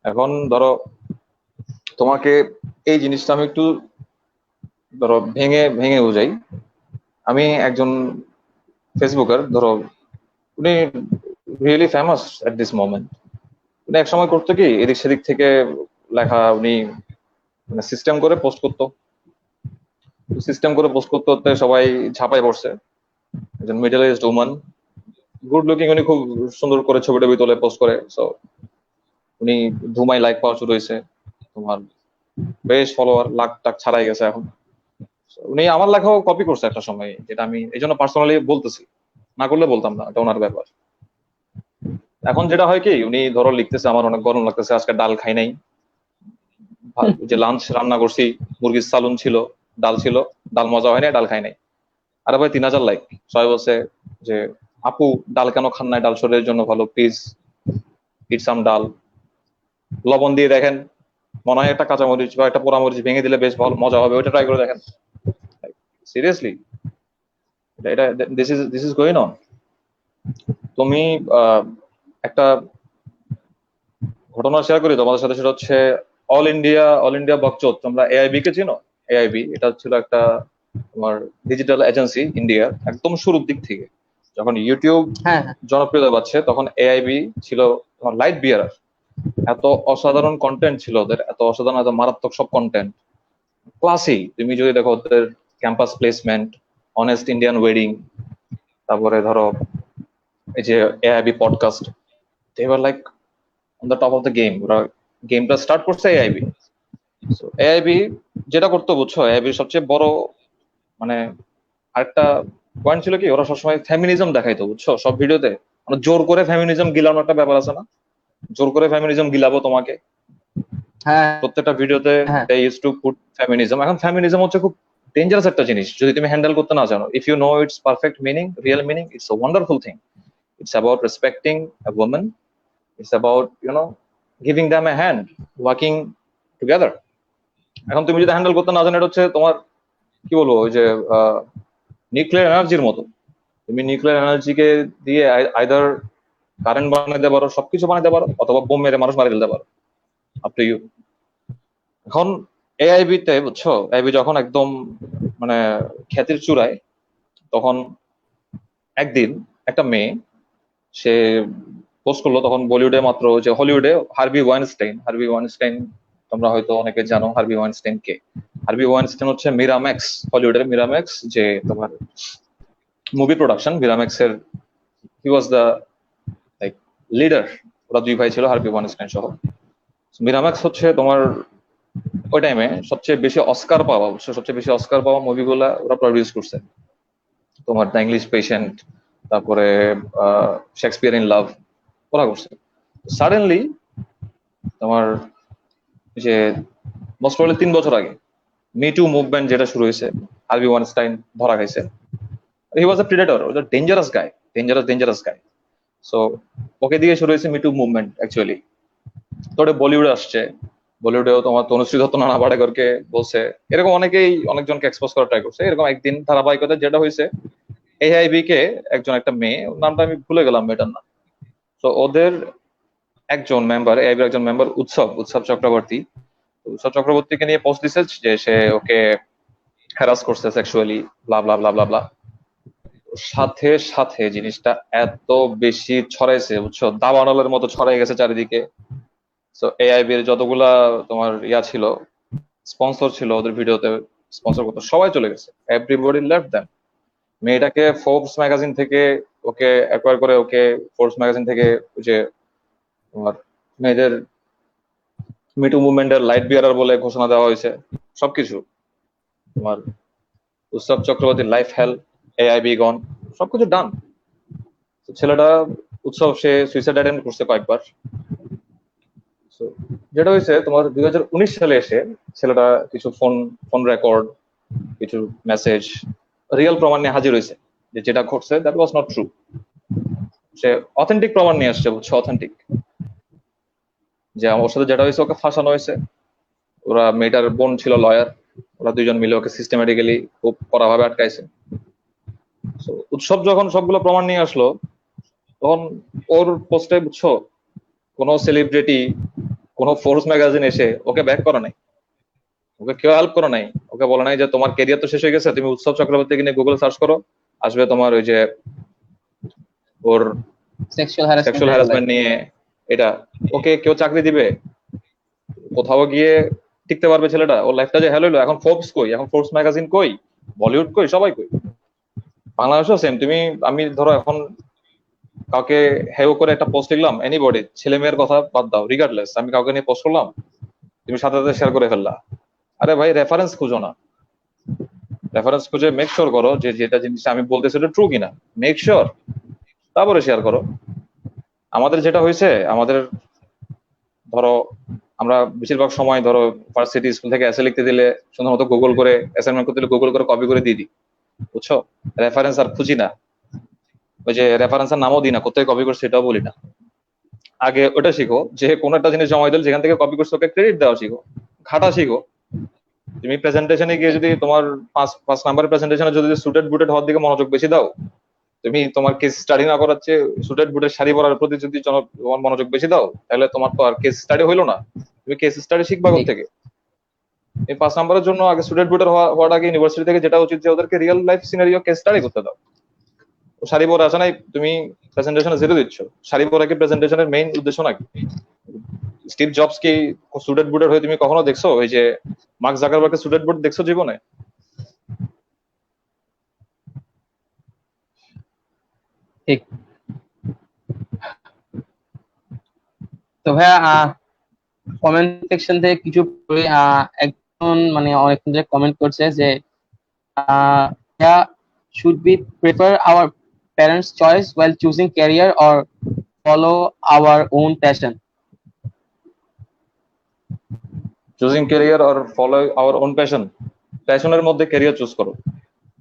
এখন ধরো তোমাকে এই জিনিসটা আমি একটু ধরো ভেঙে ভেঙে বোঝাই। আমি একজন ফেসবুকার, ধরো উনি really famous at this moment. উনি এক সময় করতো কি, এদিক সেদিক থেকে লেখা উনি মানে সিস্টেম করে পোস্ট করতো। সিস্টেম করে পোস্ট করতে করতে সবাই ঝাঁপায় পড়ছে। একজন মিডল এজড উমান, গুড লুকিং, উনি খুব সুন্দর করে ছবি টবি তোলে, পোস্ট করে। সো উনি ধুমাই লাইক পাওয়া শুরু হয়েছে, তোমার বেশ ফলোয়ার লাখ টাক ছাড়াই গেছে এখন। So, উনি আমার লেখাও কপি করছে একটা সময়, যেটা আমি এই জন্য পার্সোনালি বলতেছি, না করলে বলতাম না, এটা ওনার ব্যাপার। এখন যেটা হয় কি, উনি ধরো লিখতেছে আমার অনেক গরম লাগতেছে, আজকে ডাল খাই নাই, যে লাঞ্চ রান্না করছি, মুরগির সালুন ছিল, ডাল ছিল, ডাল মজা হয় নাই, ডাল খাই নাই। আরে ভাই 3000 লাইক, সবাই বলছে যে আপু ডাল কেন খান নাই, ডাল শরীরের জন্য ভালো, প্লিজ ইট সাম ডাল, লবণ দিয়ে দেখেন, মনে হয় একটা কাঁচামরিচ বা একটা পোড়ামরিচ ভেঙে দিলে বেশ ভালো মজা হবে, ওইটা ট্রাই করে দেখেন। সিরিয়াসলি, এটা দিস ইজ গোয়িং অন। তুমি একটা ঘটনা শেয়ার করি তোমাদের সাথে, সেটা হচ্ছে অল ইন্ডিয়া বকচোদ। তোমরা এআইবি কে চিনো? এআইবি এটা ছিল একটা তোমার ডিজিটাল এজেন্সি ইন্ডিয়ার, একদম শুরুর দিক থেকে। যখন ইউটিউব হ্যাঁ হ্যাঁ জনপ্রিয়তা পাচ্ছে তখন এআইবি ছিল তোমার লাইট বিয়ারার। এত অসাধারণ কন্টেন্ট ছিল ওদের, এত অসাধারণ, এত মারাত্মক সব কন্টেন্ট, ক্লাসি। তুমি যদি দেখো ওদের campus placement, honest Indian wedding, তারপরে ধরো এই যে AIB podcast, they were like on the top of the game. ওরা গেমটা স্টার্ট করছে এআইবি। এআইবি যেটা করতো, বুঝছো, এআইবির সবচেয়ে বড় মানে আরেকটা পয়েন্ট ছিল কি, ওরা সবসময় ফেমিনিজম দেখাইতো, বুঝছো, সব ভিডিওতে। মানে জোর করে ফেমিনিজম গিলানো একটা ব্যাপার আছে না, জোর করে ফেমিনিজম গিলাবো তোমাকে, হ্যাঁ প্রত্যেকটা ভিডিওতে হ্যাঁ they use to put feminism. এখন ফেমিনিজম হচ্ছে খুব ডেঞ্জারাস একটা জিনিস যদি তুমি হ্যান্ডেল করতে না জানো। If you know its perfect meaning, real meaning, it's a wonderful thing. It's about respecting a women, it's about giving them a hand, working together. এখন তুমি যদি হ্যান্ডেল করতে না জানো, এটা হচ্ছে তোমার কি বলবো, ওই যে নিউক্লিয়ার এনার্জির মতো। তুমি নিউক্লিয়ার এনার্জিকে দিয়ে আইদার কারেন্ট বানাতে পারো, সবকিছু বানাতে পারো, অথবা বোম মেরে মানুষ মারি ফেলতে পারো, আপ টু ইউ। এখন এআইবি তে বুঝছো, এআইবি যখন একদম মানে খ্যাতির চূড়ায়, তখন একদিন একটা মেয়ে সে পোস্ট করলো, তখন বলিউডে মাত্র, যে হলিউডে হার্ভি ওয়াইনস্টাইন তোমরা হয়তো অনেকে জানো হার্ভি ওয়াইনস্টাইন কে। হার্ভি ওয়াইনস্টাইন হচ্ছে মিরাম্যাক্স, হলিউডের মিরাম্যাক্স যে তোমার মুভি প্রোডাকশন, মিরাম্যাক্স এর হি ওয়াজ দ্য লাইক লিডার। ওরা দুই ভাই ছিল, হার্ভি ওয়াইনস্টাইন সহ। মিরাম্যাক্স হচ্ছে তোমার ওই টাইমে সবচেয়ে বেশি অস্কার পাওয়া মুভিগুলা ওরা প্রডিউস করছে। তোমার দ্য ইংলিশ পেশেন্ট, তারপরে শেক্সপিয়ার ইন লাভ, ওরা করছে। সাডেনলি তোমার যে মোস্ট প্রবাবলি 3 বছর আগে মি টু মুভমেন্ট যেটা শুরু হয়েছে, হার্ভি ওয়াইনস্টাইন ধরা খাইছে। He was a predator, was a dangerous guy. So ওকে দিয়ে শুরু হয়েছে মি টু মুভমেন্ট অ্যাকচুয়ালি। তো ওটা বলিউডে আসছে, বলিউডেও তোমার তনুশ্রী দত্ত, নানা পাটেকরকে বলছে, এরকম অনেকজনকে এক্সপোজ করার ট্রাই করছে। এরকম একদিন ধারাবাহিকতা যেটা হয়েছে, এআইবি কে একজন একটা মেয়ে, ওর নামটা আমি ভুলে গেলাম মেয়েটার নাম। তো ওদের একজন মেম্বার, এআইবির একজন মেম্বার উৎসব চক্রবর্তীকে নিয়ে পোস্ট দিছে যে সে ওকে হ্যারাস করছে সেক্সুয়ালি, ব্লা ব্লা ব্লা ব্লা ব্লা। সাথে সাথে জিনিসটা এত বেশি ছড়াইছে বুঝছো, দাবানলের মতো ছড়াই গেছে চারিদিকে। সো এআইবির যতগুলা তোমার ছিল, স্পন্সর ছিল ওদের ভিডিওতে স্পন্সর করতো, সবাই চলে গেছে, এভরিবডি লেফট দেম। মেয়েটাকে ফোর্বস ম্যাগাজিন থেকে ওকে অ্যাকোয়ার করে, ওকে ফোর্বস ম্যাগাজিন থেকে যে তোমার মেয়েদের মিটু মুভমেন্টের লাইট বিয়ারার বলে ঘোষণা দেওয়া হয়েছে। সবকিছু তোমার উৎসব চক্রবর্তীর লাইফ হেল্প, এআইবি গন, সবকিছু ডান। ছেলেটা উৎসব সে সুইসাইড অ্যাটেম্প করছে কয়েকবার। যেটা হয়েছে তোমার 2019 সালে এসে ছেলেটা কিছু ফোন রেকর্ড, কিছু মেসেজ, রিয়েল প্রমাণ নিয়ে হাজির হয়েছে যে যেটা ঘটছে that was not true. Say authentic প্রমাণ নিয়ে আসছে বুঝছো, অথেন্টিক, যে ওর সাথে যেটা হয়েছে ওকে ফাঁসানো হয়েছে। ওরা, মেয়েটার বোন ছিল লয়ার, ওরা দুইজন মিলে ওকে সিস্টেমেটিক্যালি খুব কড়াভাবে আটকাইছে। উৎসব যখন সবগুলো প্রমাণ নিয়ে আসলো, তখন ওর পোস্টে বুঝছো কোনো সেলিব্রিটি, কোনো ফোর্স ম্যাগাজিন এসে ওকে ব্যাক করে নাই, ওকে কেউ হেল্প করে নাই, ওকে বলে নাই যে তোমার ক্যারিয়ার তো শেষ হয়ে গেছে, তুমি উৎসব চক্রবর্তীকে নিয়ে গুগল সার্চ করো, আসবে তোমার ওই যে ওর সেক্সুয়াল হ্যারাসমেন্ট নিয়ে। এটা ওকে কেউ চাকরি দিবে? কোথাও গিয়ে টিকতে পারবে ছেলেটা? ওর লাইফটা যে হ্যালো, এখন ফোর্বস কই, এখন ফোর্বস ম্যাগাজিন কই, বলিউড কই, সবাই কই। বাংলাদেশও সেম। আমি ধরো এখন কাউকে হেও করে একটা পোস্ট লিখলাম, এনিবডি, ছেলে মেয়ের কথা বাদ দাও, রিগার্ডলেস, আমি কাউকে নিয়ে পোস্ট করলাম, তুমি সাথে সাথে শেয়ার করে ফেললা। আরে ভাই, রেফারেন্স খুঁজো না, রেফারেন্স খুঁজে মেক শিওর করো যে যেটা জিনিসটা আমি বলতেছি এটা ট্রু কিনা, মেক শিওর, তারপরে শেয়ার করো। আমাদের যেটা হয়েছে, আমাদের ধরো আমরা বেশিরভাগ সময় ধরো ভার্সিটি স্কুল থেকে এসে লিখতে দিলে শুধুমাত্র গুগল করে, অ্যাসাইনমেন্ট করতে দিলে গুগল করে কপি করে দিয়ে দিই বুঝছো, রেফারেন্স আর খুঁজি না। ওই যে রেফারেন্সের নামও দিই না, কোথায় কপি করছে সেটাও বলি না। আগে ওটা শিখো যে কোনো একটা জিনিস জমা দিলে যেখান থেকে কপি করছো ওকে ক্রেডিট দেওয়া শিখো, ঘাটা শিখো। তুমি প্রেজেন্টেশনে গিয়ে যদি তোমার 5 নাম্বারের প্রেজেন্টেশনে যদি সুটেড বুটেড হওয়ার দিকে মনোযোগ বেশি দাও, তুমি তোমার কেস স্টাডি না করার চেয়ে সুটেড বুটের শাড়ি পরার প্রতি যদি তোমার মনোযোগ বেশি দাও, তাহলে তোমার তো আর কেস স্টাডি হইলো না। তুমি কেস স্টাডি শিখবা কোথা থেকে? এই 5 নাম্বারের জন্য আগে স্টুডেন্ট বুটের হওয়ার আগে ইউনিভার্সিটি থেকে যেটা উচিত যে ওদেরকে real life scenario case study করতে দাও। শাড়ি পরে আসা নাই, তুমি প্রেজেন্টেশনে জিরো দিচ্ছ। শাড়ি পরে কি প্রেজেন্টেশনের মেইন উদ্দেশ্য নাকি? স্টিভ জবস কি স্টুডেন্ট বুটের হয়ে তুমি কখনো দেখছো? ওই যে মার্ক জাকারবার্গের স্টুডেন্ট বুট দেখছো জীবনে? ঠিক। তো ভাইয়া কমেন্ট সেকশন থেকে কিছু একজন মানে অনেকক্ষণ ধরে কমেন্ট করছে যে should we prefer our parents choice while choosing career or follow our own passion? Choosing career or follow our own passion? প্যাশনের মধ্যে ক্যারিয়ার চুজ করো।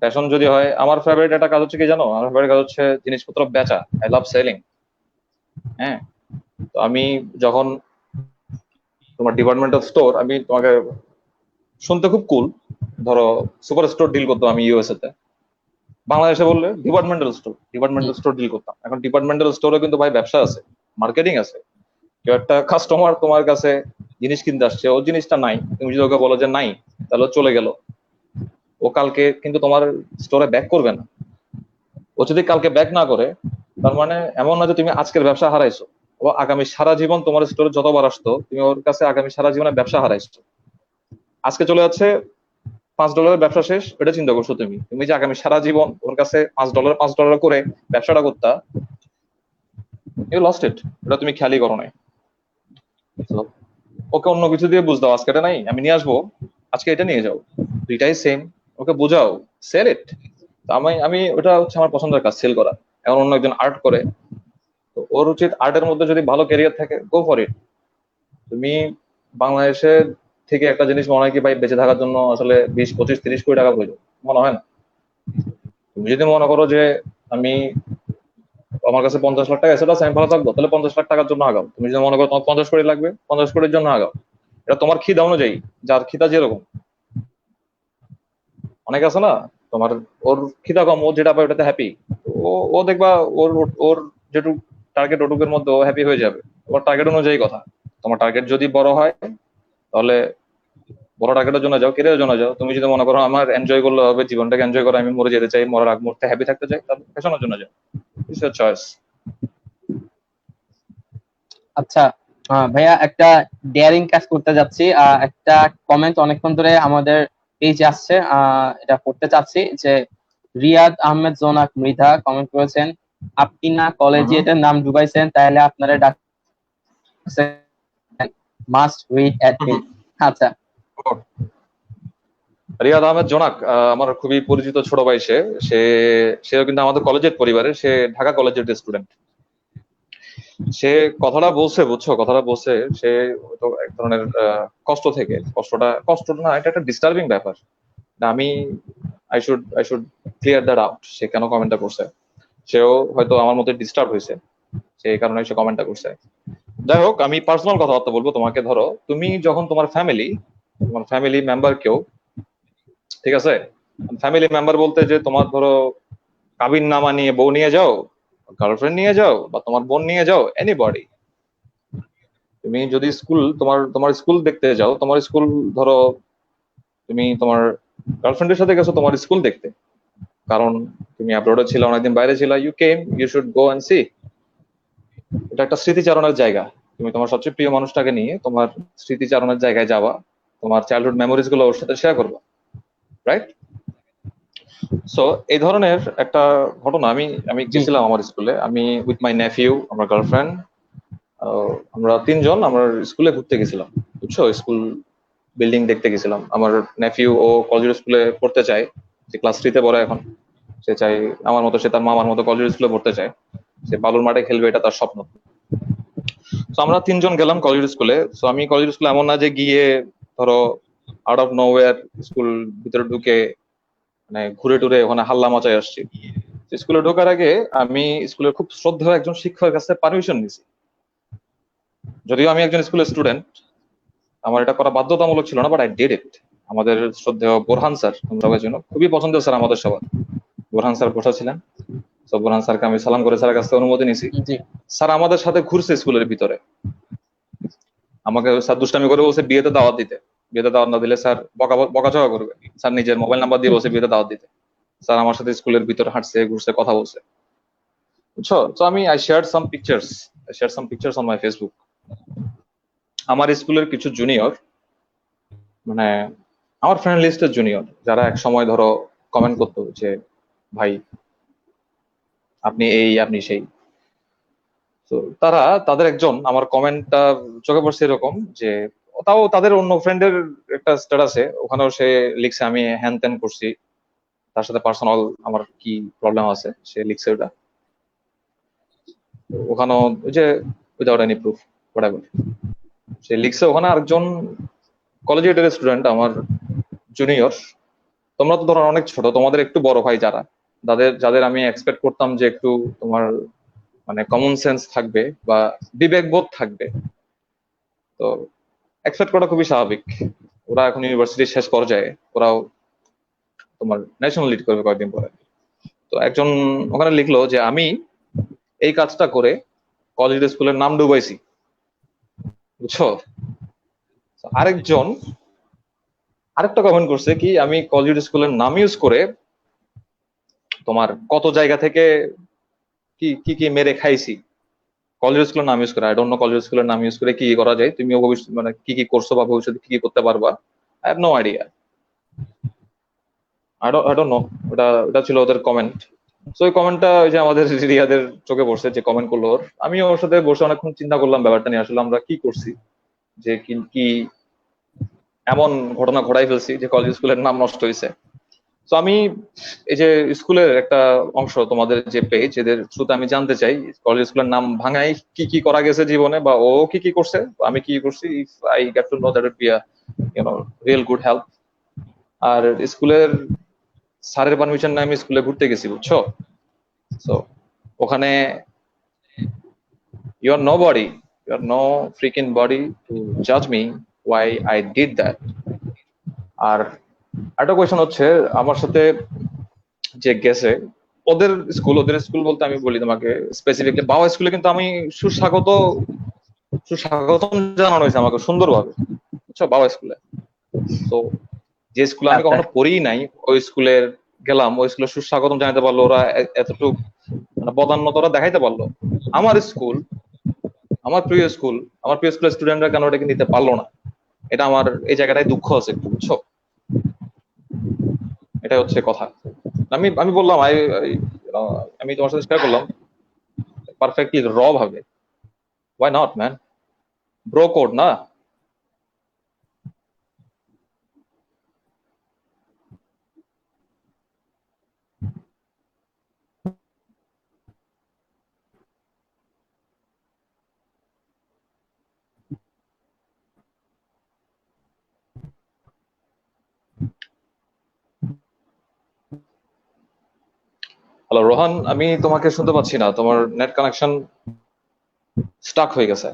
প্যাশন যদি হয়, আমার ফেভারিট একটা কাজ হচ্ছে কি জানো, আমার ফেভারিট কাজ হচ্ছে জিনিসপত্র বেচা। I love selling. হ্যাঁ, তো আমি যখন তোমার ডিপার্টমেন্ট অফ স্টোর, আমি তোমাকে শুনতে খুব কুল, ধরো সুপার স্টোর ডিল করতাম আমি ইউএসএ তে। বাংলাদেশে বললে ডিপার্টমেন্টাল স্টোর ডিল করতাম। এখন ডিপার্টমেন্টাল স্টোরে কিন্তু ভাই ব্যবসা আছে, মার্কেটিং আছে। কেউ একটা কাস্টমার তোমার কাছে জিনিস কিনতে আসছে, ও জিনিসটা নাই, তুমি যদি ওকে বলো যে নাই, তাহলে ও চলে গেল। ও কালকে কিন্তু তোমার স্টোরে ব্যাক করবে না। ও যদি কালকে ব্যাক না করে, তার মানে এমন না যে তুমি আজকের ব্যবসা হারাইছো, ও আগামী সারা জীবন তোমার স্টোরে যতবার আসতো, তুমি ওর কাছে আগামী সারা জীবনে ব্যবসা হারাইছো। আজকে চলে যাচ্ছে, $5 ব্যবসা শেষ, এটা চিন্তা করছো তুমি। তুমি যে আগামী সারা জীবন ওর কাছে $5 করে ব্যবসাটা করতা, ইউ লস্ট ইট। এটা তুমি খেয়ালই করো নাই। So, ওকে অন্য কিছু দিয়ে বুঝ দাও, আজকে এটা নাই, আমি নিয়ে আসবো, আজকে এটা নিয়ে যাও, দুইটাই সেম। ওকে বোঝাও, সেল ইট। আমি আমি ওটা হচ্ছে আমার পছন্দের কাজ, সেল করা। এখন অন্য একজন আর্ট করে, তো ওর উচিত আর্টের মধ্যে যদি ভালো ক্যারিয়ার থাকে, গো ফর ইট। তুমি বাংলাদেশে থেকে একটা জিনিস মনে হয় কি ভাই, বেঁচে থাকার জন্য আসলে 20, 25, 30 কোটি টাকা প্রয়োজন, মনে হয় না। তুমি যদি মনে করো যে আমি, আমার কাছে 50 লাখ টাকা আছে, আমি ভালো থাকবো, তাহলে 50 লাখ টাকার জন্য আগাও। তুমি যদি মনে করো তোমার 50 কোটি লাগবে, 50 কোটির জন্য আগাও। এটা তোমার খিদা অনুযায়ী, যার খিদা যেরকম। অনেক আছে না, তোমার ওর খিদা কম, ও যেটা পায় ওটাতে হ্যাপি। ও ও দেখবা, ওর ওর যেটুক টার্গেট, ওটুকের মধ্যে ও হ্যাপি হয়ে যাবে। ওর টার্গেট অনুযায়ী কথা। তোমার টার্গেট যদি বড় হয়, তাহলে বড় টার্গেটের জন্য যাও, কেরিয়ারের জন্য যাও। তুমি যদি মনে করো আমার এনজয় করলে হবে, জীবনটাকে এনজয় করে আমি মরে যেতে চাই, মরার আগ মুহূর্তে হ্যাপি থাকতে চাই, তাহলে পেছনের জন্য যাও। It's your choice. আচ্ছা, ভাইয়া একটা ডেয়ারিং কাজ করতে যাচ্ছি। একটা কমেন্ট অনেকক্ষণ ধরে আমাদের পেজে আসছে, এটা পড়তে চাচ্ছি যে রিয়াদ আহমেদ জোনাক মৃধা কমেন্ট করেছেন, আপনি না কলেজিয়েটের নাম ডুবাইছেন, তাহলে আপনারা মাস্ট রিড এট হিম। আচ্ছা। রিয়াদ আহমেদ জোনাক আমার খুবই পরিচিত ছোট ভাই। সে সেও কিন্তু আমাদের কলেজের পরিবারের, সে ঢাকা কলেজের স্টুডেন্ট। সে কথাটা বলছে, বুঝছো, কথাটা বলছে সে হয়তো এক ধরনের কষ্টটা না, এটা একটা ডিস্টার্বিং ব্যাপার। না, আমি I should clear that out. সে কেন কমেন্টটা করছে, সেও হয়তো আমার মধ্যে ডিস্টার্ব হয়েছে, সেই কারণে সে কমেন্টটা করছে। যাই হোক, আমি পার্সোনাল কথাবার্তা বলবো তোমাকে। ধরো তুমি যখন তোমার ফ্যামিলি মেম্বার কেউ, ঠিক আছে, ফ্যামিলি মেম্বার বলতে যে তোমার ধরো কাবিন নামা নিয়ে বউ নিয়ে যাও, গার্লফ্রেন্ড নিয়ে যাও, বা তোমার বোন নিয়ে যাও, এনিবডি। তুমি যদি তোমার তোমার স্কুল দেখতে যাও, তোমার স্কুল ধরো, তুমি তোমার গার্লফ্রেন্ডের সাথে গেছো তোমার স্কুল দেখতে, কারণ তুমি অ্যাব্রোডে ছিল, অনেকদিন বাইরে ছিল, you should go and see. এটা একটা স্মৃতিচারণের জায়গা। তুমি তোমার সবচেয়ে প্রিয় মানুষটাকে নিয়ে তোমার স্মৃতিচারণের জায়গায় যাবা, তোমার চাইল্ডহুড মেমোরিজ গুলো ওর সাথে শেয়ার করবা, রাইট? সো এই ধরনের একটা ঘটনা, আমি আমি জি। গেছিলাম আমার স্কুলে, আমি উইথ মাই নেফিউ, আমার গার্লফ্রেন্ড, আমরা তিনজন আমার স্কুলে ঘুরতে গেছিলাম, বুঝছো, স্কুল বিল্ডিং দেখতে গেছিলাম। আমার নেফিউ ও কলেজের স্কুলে পড়তে চায়, সে ক্লাস 3-তে পড়ে এখন। সে চাই আমার মতো, সে তার মামার মতো কলেজের স্কুলে পড়তে চায়, সে বালুর মাঠে খেলবে, এটা তার স্বপ্ন। তো আমরা তিনজন গেলাম কলেজ স্কুলে। তো আমি কলেজ স্কুলে এমন না যে গিয়ে ধরো আউট অফ নোওয়্যার স্কুল ভিতরে ঢুকে মানে ঘুরে টুরে ওখানে হাল্লা মাচায় আসছি। স্কুলে ঢোকার আগে আমি স্কুলের খুব শ্রদ্ধেয় একজন শিক্ষকের কাছে পারমিশন নিছি। যদিও আমি একজন স্কুলের স্টুডেন্ট, আমার এটা করা বাধ্যতামূলক ছিল না, বাট আই ডিড ইট। আমাদের শ্রদ্ধেয় বোরহান স্যার, তোমরা সবাই জানো, খুবই পছন্দের স্যার আমাদের সবার। বোরহান স্যার বসা ছিলেন। তো বোরহান স্যারকে আমি সালাম করে স্যারের কাছ থেকে অনুমতি নিছি। জি। স্যার আমাদের সাথে ঘুরছে স্কুলের ভিতরে। আমাকে স্যার দুষ্টামি করে বলছে বিয়েতে দাওয়াত দিতে। বিয়েতে দাওয়াত না দিলে স্যার বকাঝকা করবে। স্যার নিজের মোবাইল নাম্বার দিয়ে বলছে বিয়েতে দাওয়াত দিতে। স্যার আমার সাথে স্কুলের ভিতরে হাঁটছে, ঘুরছে, কথা বলছে, বুঝছো। তো আমি I share some pictures on my Facebook. আমার স্কুলের কিছু জুনিয়র, মানে আমার ফ্রেন্ড লিস্টের জুনিয়র, যারা এক সময় ধরো কমেন্ট করতো যে ভাই আপনি এই, আপনি সেই। তো তাদের একজন আমার কমেন্টটা চোখে পড়ছে এরকম যে, তাও তাদের অন্য ফ্রেন্ডের একটা স্ট্যাটাসে, ওখানেও সে লিখছে আমি হ্যান ত্যান করছি, তার সাথে পার্সোনাল আমার কি প্রবলেম আছে সে লিখছে ওটা। ওখানেও ওই যে উইদাউট এনি প্রুফ হোয়াটএভার সে লিখছে। ওখানে আরেকজন কলেজিয়েটের স্টুডেন্ট, আমার জুনিয়র, তোমরা তো ধরো অনেক ছোট, তোমাদের একটু বড় ভাই যারা, যাদের যাদের আমি এক্সপেক্ট করতাম যে একটু তোমার মানে কমন সেন্স থাকবে বা বিবেকবোধ থাকবে, তো এক্সপেক্ট করা খুবই স্বাভাবিক। ওরা এখন ইউনিভার্সিটির শেষ পর্যায়ে, ওরাও তোমার ন্যাশনাল লিড করবে কয়েকদিন পরে। তো একজন ওখানে লিখলো যে আমি এই কাজটা করে কলেজ স্কুলের নাম ডুবাইছি, বুঝছো? তো আরেকজন আরেকটা কমেন্ট করছে কি, আমি কলেজ স্কুলের নাম ইউজ করে তোমার কত জায়গা থেকে কি কি কি মেরে খাইছি কলেজ স্কুলের নাম ইউজ করে। আই ডোন্ট নো কলেজ স্কুলের নাম ইউজ করে কি কি করা যায়, তুমিও ভবিষ্যৎ মানে কি কি করছো বা ভবিষ্যতে কি কি করতে পারবা, I have no idea. I don't know. ওটা ওটা ছিল ওদের কমেন্ট। তো ওই কমেন্টটা ওই যে আমাদের রিয়াদের চোখে পড়ছে, যে কমেন্ট করলো ওর। আমি ওর সাথে বসে অনেকক্ষণ চিন্তা করলাম ব্যাপারটা নিয়ে, আসলে আমরা কি করছি, যে কি কি এমন ঘটনা ঘটাই ফেলছি যে কলেজ স্কুলের নাম নষ্ট হয়েছে। তো আমি এই যে স্কুলের একটা অংশ, তোমাদের যে পেজ, এদের থ্রুতে আমি জানতে চাই কলেজ স্কুলের নাম ভাঙাই কি কি করা গেছে জীবনে, বা ও কি কি করছে, আমি কি করছি। If I get to know that would be a real good help. আর স্কুলের স্যারের পারমিশন নিয়ে আমি স্কুলে ঘুরতে গেছি, বুঝছো? সো ওখানে you are nobody, you are no freaking body to জাজ me why I did that. আর একটা কোয়েশন হচ্ছে, আমার সাথে যে গেছে ওদের স্কুল বলতে আমি বলি তোমাকে স্পেসিফিকলি বাবা স্কুলে, কিন্তু আমি সুস্বাগত সুস্বাগতম জানানো হয়েছে আমাকে সুন্দরভাবে, বুঝছো, বাবা স্কুলে। তো যে স্কুলে আমি আচ্ছা, কখনো পড়ি নাই, ওই স্কুলের গেলাম, ওই স্কুলে সুস্বাগতম জানাতে পারলো ওরা, এতটুকু মানে বদান্যতা ওরা দেখাইতে পারলো। আমার স্কুল, আমার প্রিয় স্কুল, আমার প্রিয় স্কুলের স্টুডেন্টরা কেন এটাকে নিতে পারলো না, এটা আমার এই জায়গাটায় দুঃখ আছে একটু, বুঝছো? এটাই হচ্ছে কথা। আমি আমি বললাম আমি তোমার সাথে শেয়ার করলাম পারফেক্টলি র ভাবে, why not man, bro code না। হ্যালো রোহান, আমি তোমাকে শুনতে পাচ্ছি না, তোমার নেট কানেকশন স্টাক হয়ে গেছে।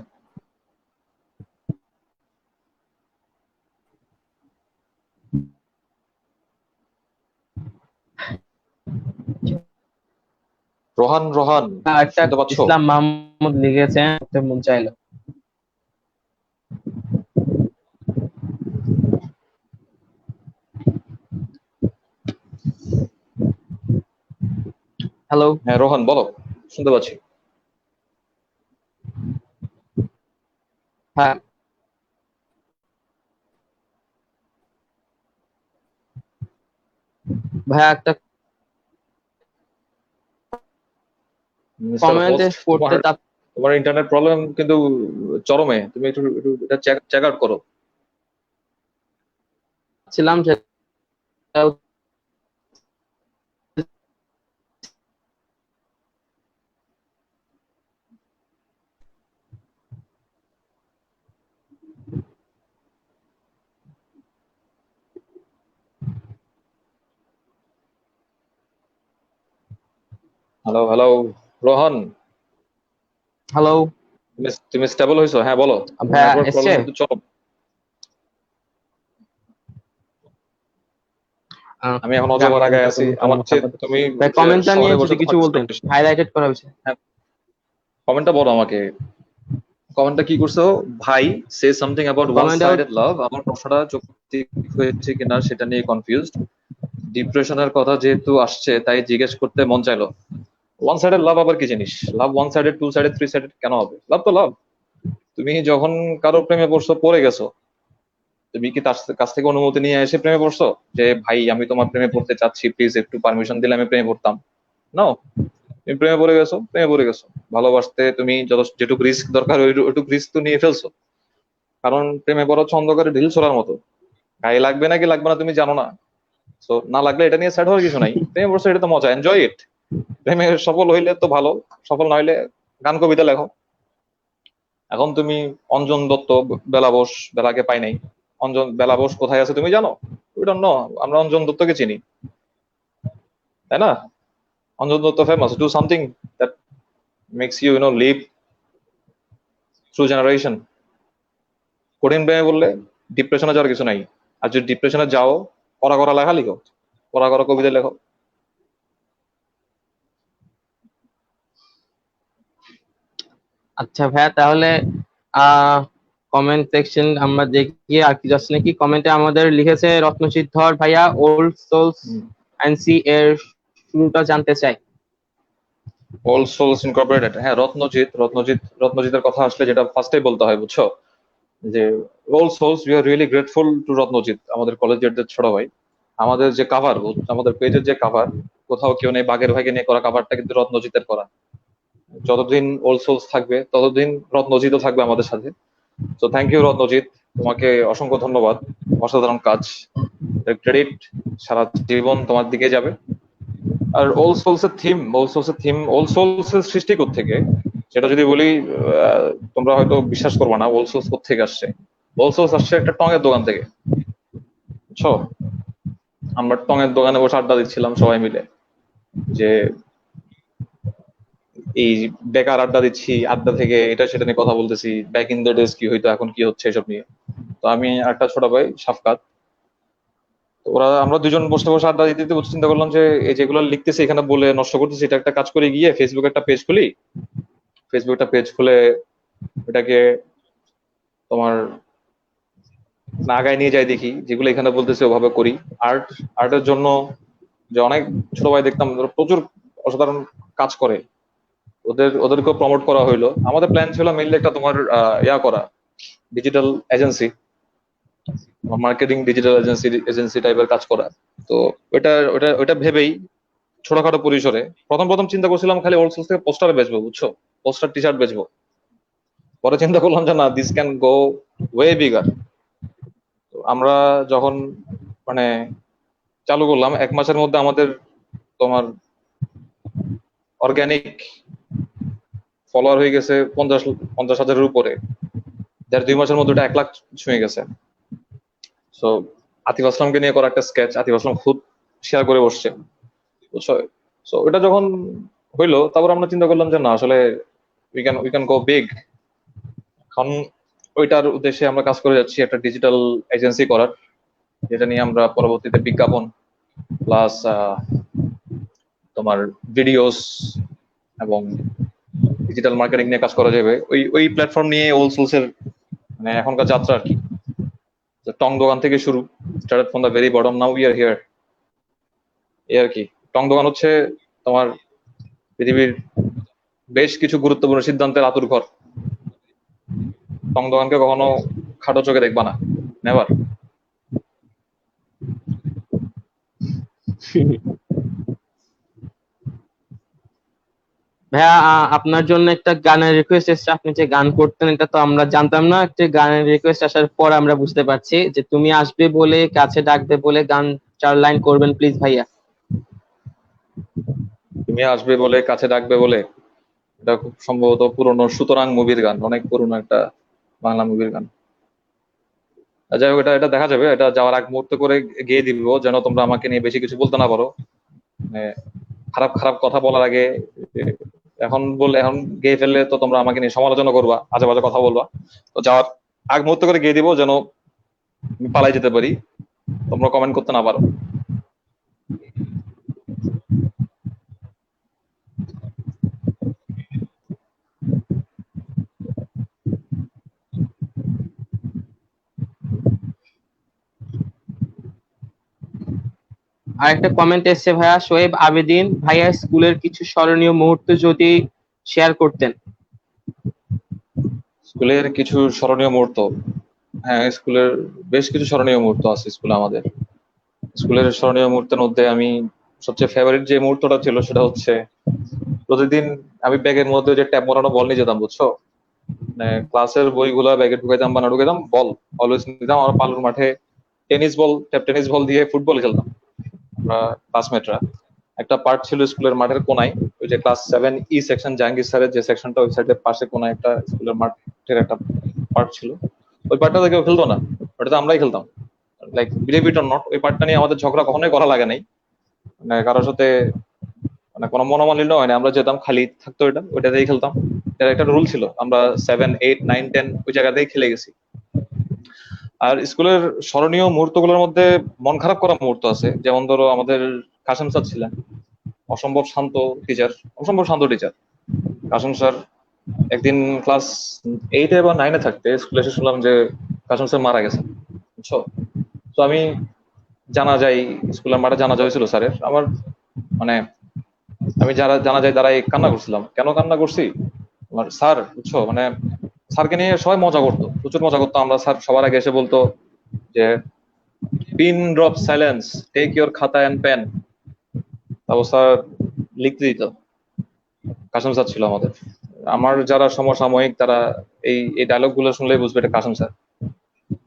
রোহান রোহান, একটা শুনতে পাচ্ছো? ইসলাম মাহমুদ লিখেছেন মন চাইলো। হ্যালো। হ্যাঁ রোহান বলো, শুনতে পাচ্ছি। হ্যাঁ ভাইয়া, একটা মিস্টার কমেন্টে হোস্ট, পড়তে তোমার তোমার ইন্টারনেট প্রবলেম কিন্তু চরমে, তুমি একটু একটু এটা চেক আউট করো। চাচ্ছিলাম, সেটা হ্যালো হ্যালো রোহান, হ্যালো তুমি তুমি স্টেবল হয়েছো? হ্যাঁ বলো, তোমার ভাইয়া, নেটওয়ার্ক এসছে? প্রবলেম কিন্তু চরম। আমি এখন আমি অজপাড়া আমি গায়ে যত আছি, নতুন আমার চেয়ে আপাতত। তুমি ভাই কমেন্টটা নিয়ে শহরে বসে যদি তো কিছু থাকছো বলতেন, বেশি। হাইলাইটেড করা হয়েছে। হ্যাঁ, কমেন্টটা বলো আমাকে, কমেন্টটা কি করছো? ভাই say something about one comment out. Sided love, আমার প্রশ্নটা যৌক্তিক হয়েছে কিনা সেটা নিয়ে কনফিউজড। ডিপ্রেশনের কথা যেহেতু আসছে তাই জিজ্ঞেস করতে মন চাইলো। ওয়ান সাইডেড লাভ আবার কি জিনিস? Love one sided, two sided, three sided কেন হবে? লাভ তো লাভ। তুমি যখন কারো প্রেমে পড়ছো, পড়ে গেছো, তুমি কি তার কাছ থেকে অনুমতি নিয়ে এসে প্রেমে পড়ছো যে ভাই আমি তোমার প্রেমে পড়তে চাচ্ছি, প্লিজ একটু পারমিশন দিলে আমি প্রেমে পড়তাম? নাও, তুমি প্রেমে পড়ে গেছো, প্রেমে পড়ে গেছো। ভালোবাসতে তুমি যত যেটুকু রিস্ক দরকার ওইটুকু রিস্ক তো নিয়ে ফেলছো। কারণ প্রেমে পড়া হচ্ছে অন্ধকারে ঢিল ছোড়ার মতো, গায়ে লাগবে নাকি লাগবে না তুমি জানো না। তো না লাগলে এটা নিয়ে স্যাড হওয়ার কিছু নাই, প্রেমে পড়ছো এটা তো মজা, এনজয় ইট। প্রেমে সফল হইলে তো ভালো, সফল না হইলে গান কবিতা লেখো। এখন তুমি অঞ্জন দত্ত, বেলা বোস, বেলাকে পাই নাই, অঞ্জন বেলা বোস কোথায় আছে তুমি জানো? উই ডোন্ট নো, আমরা অঞ্জন দত্তকে চিনি, তাই না? Anjan Dutta famous, do something that makes you you know live through generation. কঠিন প্রেমে বললে ডিপ্রেশনে যাওয়ার কিছু নাই। আর যদি ডিপ্রেশনে যাও, করা করা লেখা লিখো, করা করা কবিতা লেখো। আচ্ছা ভাইয়া, তাহলে কমেন্ট সেকশন আমরা দেখি আর কি যাচ্ছে নাকি। কমেন্টে আমাদের লিখেছে রত্নজিৎ ধর ভাইয়া, ওল্ড সোলস এনসি এর শুরুটা জানতে চাই। ওল্ড সোলস ইনকর্পোরেটেড, হ্যাঁ রত্নজিতের কথা আসলে যেটা ফার্স্টেই বলতে হয় বুঝছো, যে old souls, we are really grateful to Ratnajit, আমাদের কলেজের যে ছোট ভাই। আমাদের যে কাভার, আমাদের পেজের যে কাভার, কোথাও কেউ নেই বাঘের ভাইকে নিয়ে করা কাভারটা কিন্তু রত্নজিতের করা। যতদিন ওল্ড সোলস থাকবে ততদিন রত্নজিৎও থাকবে আমাদের সাথে। তো থ্যাংক ইউ রত্নজিৎ, তোমাকে অসংখ্য ধন্যবাদ, অসাধারণ কাজ, ক্রেডিট সারা জীবন তোমার দিকে যাবে। আর ওল্ড সোলস এর সৃষ্টি থেকে, সেটা যদি বলি তোমরা হয়তো বিশ্বাস করবে না, ওল্ড সোলস থেকে আসছে। ওল্ড সোলস আসছে একটা টঙের দোকান থেকে, বুঝছো? আমরা টঙের দোকানে বসে আড্ডা দিচ্ছিলাম সবাই মিলে, যে এই বেকার আড্ডা দিচ্ছি, আড্ডা থেকে এটা সেটা নিয়ে কথা বলতেছি, ব্যাক ইন দ্য ডেজ কি হইতো, এখন কি হচ্ছে এসব নিয়ে। তো আমি একটা ছোট ভাই সাফকাত, ওরা আমরা দুজন বসে বসে আড্ডা দিতে দিতে চিন্তা করলাম যে এই যেগুলো লিখতেছি এখানে বলে নষ্ট করতেছি, এটা একটা কাজ করে গিয়ে ফেসবুকে একটা পেজ খুলি। ফেসবুক একটা পেজ খুলে এটাকে তোমার আগায় নিয়ে যাই, দেখি যেগুলো এখানে বলতেছে ওভাবে করি। আর্ট আর্টের জন্য যে অনেক ছোট ভাই দেখতাম ওরা প্রচুর অসাধারণ কাজ করে, ওদেরকেও প্রমোট করা হইলো। আমাদের প্ল্যান ছিল মেইনলি একটা তোমার ইয়া করা, digital agency, marketing digital agency টাইপের কাজ করা। তো ওটা ওটা ওটা ভেবেই ছোটখাটো পরিসরে প্রথম প্রথম চিন্তা করছিলাম খালি ওল্ড সোর্স থেকে পোস্টার বেচবো, বুঝছো, পোস্টার টি শার্ট বেচবো। পরে চিন্তা করলাম যে না, this can go way bigger. আমরা যখন মানে চালু করলাম, 1 মাসের মধ্যে আমাদের তোমার অর্গানিক ফলোয়ার হয়ে গেছে 50,000-50,000-এর উপরে, যার 2 মাসের মধ্যে ওটা 1 লাখ ছুঁয়ে গেছে। সো আতিফ আসলামকে নিয়ে করা একটা স্কেচ, আতিফ আসলাম খুদ শেয়ার করে বসছে, বুঝছো। সো এটা যখন হইলো, তারপর আমরা চিন্তা করলাম যে না, আসলে উই ক্যান গো বিগ। এখন ওইটার উদ্দেশ্যে আমরা কাজ করে যাচ্ছি একটা ডিজিটাল এজেন্সি করার, যেটা নিয়ে আমরা পরবর্তীতে বিজ্ঞাপন প্লাস তোমার ভিডিওস এবং ডিজিটাল মার্কেটিং নিয়ে কাজ করা যাবে। ওই প্ল্যাটফর্ম নিয়ে ওল্ড সোলস এর মানে এখনকার যাত্রা আর কি। টং দোকান থেকে শুরু, started from the very bottom, now we are here, এই আর কি। টং দোকান হচ্ছে তোমার পৃথিবীর বেশ কিছু গুরুত্বপূর্ণ সিদ্ধান্তের আতুর ঘর। টং দোকানকে কখনো খাটো চোখে দেখবা না, নেভার। ভাইয়া, আপনার জন্য একটা গানের রিকোয়েস্ট এসেছে, আপনি যে গান করতেন এটা তো আমরা জানতাম না। একটা গানের রিকোয়েস্ট আসার পর আমরা বুঝতে পারছি যে তুমি আসবে বলে কাছে ডাকবে বলে গান 4 লাইন করবেন প্লিজ ভাইয়া। তুমি আসবে বলে কাছে ডাকবে বলে, এটা খুব সম্ভবত পুরনো সুতরাং মুভির গান, অনেক পুরনো একটা বাংলা মুভির গান। যাই হোক, এটা এটা দেখা যাবে, এটা যাওয়ার আগ মুহূর্তে করে গিয়ে দিব, যেন তোমরা আমাকে নিয়ে বেশি কিছু বলতে না পারো। মানে খারাপ খারাপ কথা বলার আগে এখন গিয়ে ফেললে তো তোমরা আমাকে নিয়ে সমালোচনা করবা, আজে বাজে কথা বলবা। তো যাওয়ার আগ মুহূর্তে করে গিয়ে দিব, যেন আমি পালাই যেতে পারি, তোমরা কমেন্ট করতে না পারো। আর একটা কমেন্ট এসেছে ভাইয়া, শোয়েব আবেদিন ভাইয়া, স্কুলের কিছু স্মরণীয় মুহূর্ত যদি শেয়ার করতেন। স্কুলের কিছু স্মরণীয় মুহূর্ত, হ্যাঁ স্কুলের বেশ কিছু স্মরণীয় মুহূর্ত আছে স্কুলে আমাদের। স্কুলের স্মরণীয় মুহূর্তের মধ্যে আমি সবচেয়ে ফেভারিট যে মুহূর্তটা ছিল সেটা হচ্ছে প্রতিদিন আমি ব্যাগের মধ্যে যে ট্যাপ মারানো বল নিয়ে যেতাম, বুঝছো। মানে ক্লাসের বইগুলা ব্যাগে ঢুকাইতাম বা না ঢুকাইতাম, বল অলওয়েজ নিতাম। আমার পালুর মাঠে টেনিস বল দিয়ে ফুটবল খেলতাম আমরা ক্লাসমেটরা। একটা পার্ট ছিল স্কুলের মাঠের কোনায়, ওই যে ক্লাস 7 সেকশন, জাহাঙ্গীর স্যারের যে সেকশনটা, ওই সাইডের পাশে কোনায় একটা স্কুলের মাঠের একটা পার্ট ছিল। ওই পার্টটাতে কেউ খেলতো না, ওটাতে আমরাই খেলতাম। Like believe it or not, ওই পার্টটা নিয়ে আমাদের ঝগড়া কখনোই করা লাগে নাই, মানে কারোর সাথে মানে কোনো মনোমালিন্য হয় না। আমরা যেতাম খালি থাকতো, ওইটাতেই খেলতাম। এটা একটা রুল ছিল, আমরা 7, 8, 9, 10 ওই জায়গাতেই খেলে গেছি। আর স্কুলের স্মরণীয় মুহূর্তগুলোর মধ্যে মন খারাপ করা মুহূর্ত আছে, যেমন ধরো আমাদের কাসেম স্যার ছিলেন, অসম্ভব শান্ত টিচার, অসম্ভব শান্ত টিচার কাসেম স্যার। একদিন ক্লাস 8-এ বা 9-এ থাকতে স্কুলে এসে শুনলাম যে কাসেম স্যার মারা গেছেন, বুঝছো। তো আমি জানা যাই, স্কুলের মাঠে জানা হয়েছিল স্যারের আমার, মানে আমি যারা জানা যায় দাঁড়াই কান্না করছিলাম। কেন কান্না করছি, আমার স্যার বুঝছো, মানে স্যারকে নিয়ে সবাই মজা করতো, প্রচুর মজা করতো আমরা। স্যার সবার আগে এসে বলতো যে pin drop silence, take your khata and pen. তারপর স্যার লিখতে দিত। কাসেম স্যার ছিল আমাদের। আমার যারা সমসাময়িক তারা এই এই ডায়লগ গুলো শুনলেই বুঝবে এটা কাসেম স্যার।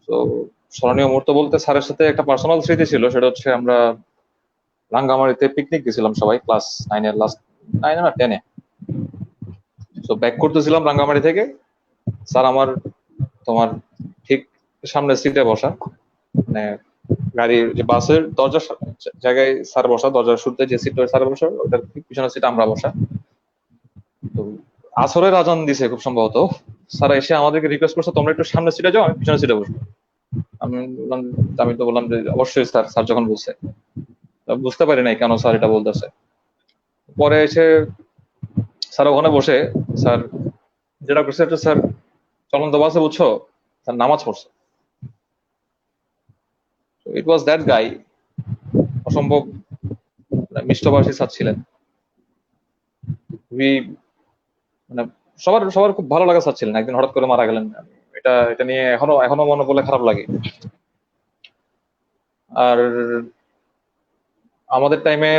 তো স্মরণীয় মুহূর্ত বলতে স্যারের সাথে একটা পার্সোনাল স্মৃতি ছিল, সেটা হচ্ছে আমরা রাঙ্গামাটিতে পিকনিক গেছিলাম সবাই, ক্লাস 9-এর লাস্ট, 9-এ না 10-এ। তো ব্যাক করতেছিলাম রাঙ্গামাটি থেকে, স্যার আমার তোমার ঠিক সামনের সিটে বসা, মানে গাড়ির যে বাসের দরজার জায়গায় স্যার বসা, দরজার শুরুতে যে সিটটা স্যার বসা, ওটার ঠিক পিছনের সিটে আমরা বসা। তো আসরের আজান দিছে খুব সম্ভবত, স্যার এসে আমাদেরকে রিকোয়েস্ট করছে তোমরা একটু সামনের সিটে যাও, আমি পিছনের সিটে বসবো। আমি বললাম, আমি তো বললাম যে অবশ্যই স্যার, স্যার যখন বলছে। বুঝতে পারি নাই কেন স্যার এটা বলতেছে। পরে এসে স্যার ওখানে বসে স্যার যেটা করছে, একটা স্যার চলন্ত বাসে বুঝছো স্যার নামাজ পড়ছে। ইট ওয়াজ দ্যাট গাই, অসম্ভব মিষ্টভাষী স্যার ছিলেন, খুবই মানে সবার সবার খুব ভালো লাগা স্যার ছিলেন। একদিন হঠাৎ করে মারা গেলেন, এটা এটা নিয়ে এখনো এখনো মনে পড়লে খারাপ লাগে। আর আমাদের টাইমে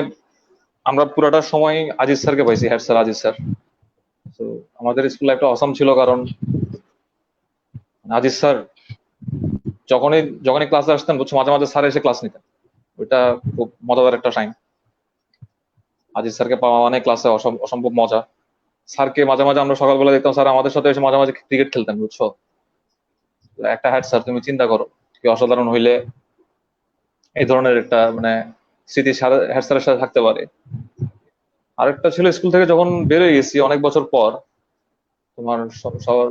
আমরা পুরাটা সময় আজিজ স্যারকে পাইছি, হেড স্যার আজিজ স্যার। তো আমাদের স্কুল লাইফটা অসাম ছিল, কারণ আজিজ স্যার যখনই যখনই ক্লাসে আসতেন বুঝছো, মাঝে মাঝে স্যার এসে ক্লাস নিতেন। ওইটা খুব মজাদার একটা টাইম। আজিজ স্যারকে পাওয়া মানে ক্লাসে অসম্ভব মজা। স্যারকে মাঝে মাঝে আমরা সকালবেলা দেখতাম স্যার আমাদের সাথে এসে মাঝে মাঝে ক্রিকেট খেলতেন, বুঝছো। একটা হেড স্যার, তুমি চিন্তা করো কি অসাধারণ হইলে এই ধরনের একটা মানে স্মৃতি হেড স্যারের সাথে থাকতে পারে। আরেকটা ছিল স্কুল থেকে যখন বের হয়ে গেছি অনেক বছর পর, তোমার সবার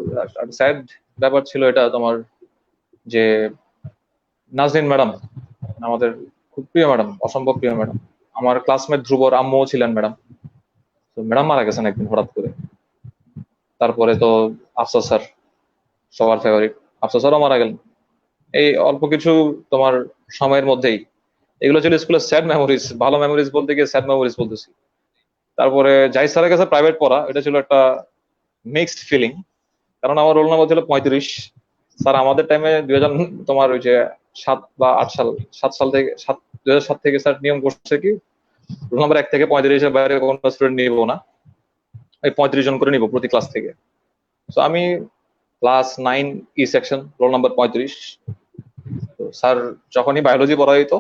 স্যাড ব্যাপার ছিল এটা, তোমার যে নাজরিন ম্যাডাম, আমাদের খুব প্রিয় ম্যাডাম, অসম্ভব প্রিয় ম্যাডাম। আমার ক্লাসমেট ধ্রুবর আম্মুও ছিলেন ম্যাডাম। তো ম্যাডাম মারা গেছেন একদিন হঠাৎ করে। তারপরে তো আফসার স্যার, সবার ফেভারিট, আফসার স্যারও মারা গেলেন এই অল্প কিছু তোমার সময়ের মধ্যেই। এগুলো ছিল স্কুলের স্যাড মেমোরিজ। ভালো মেমোরিজ বলতে গিয়ে স্যাড মেমোরিজ বলতেছি। তারপরে জাহিদ স্যারের কাছে প্রাইভেট পড়া, এটা ছিল একটা মিক্সড ফিলিং, কারণ আমার রোল নাম্বার ছিল 35। স্যার আমাদের টাইমে 2000 তোমার ওই যে 7 বা 8 সাল, 7 সাল থেকে 2007 থেকে স্যার নিয়ম করছে কি রোল নাম্বার 1 থেকে 35-এর বাইরে কোনো স্টুডেন্ট নিব না, এই 35 জন করে নিব প্রতি ক্লাস থেকে। তো আমি ক্লাস 9 ই সেকশন, রোল নাম্বার 35। তো স্যার যখনই বায়োলজি পড়া হইতো,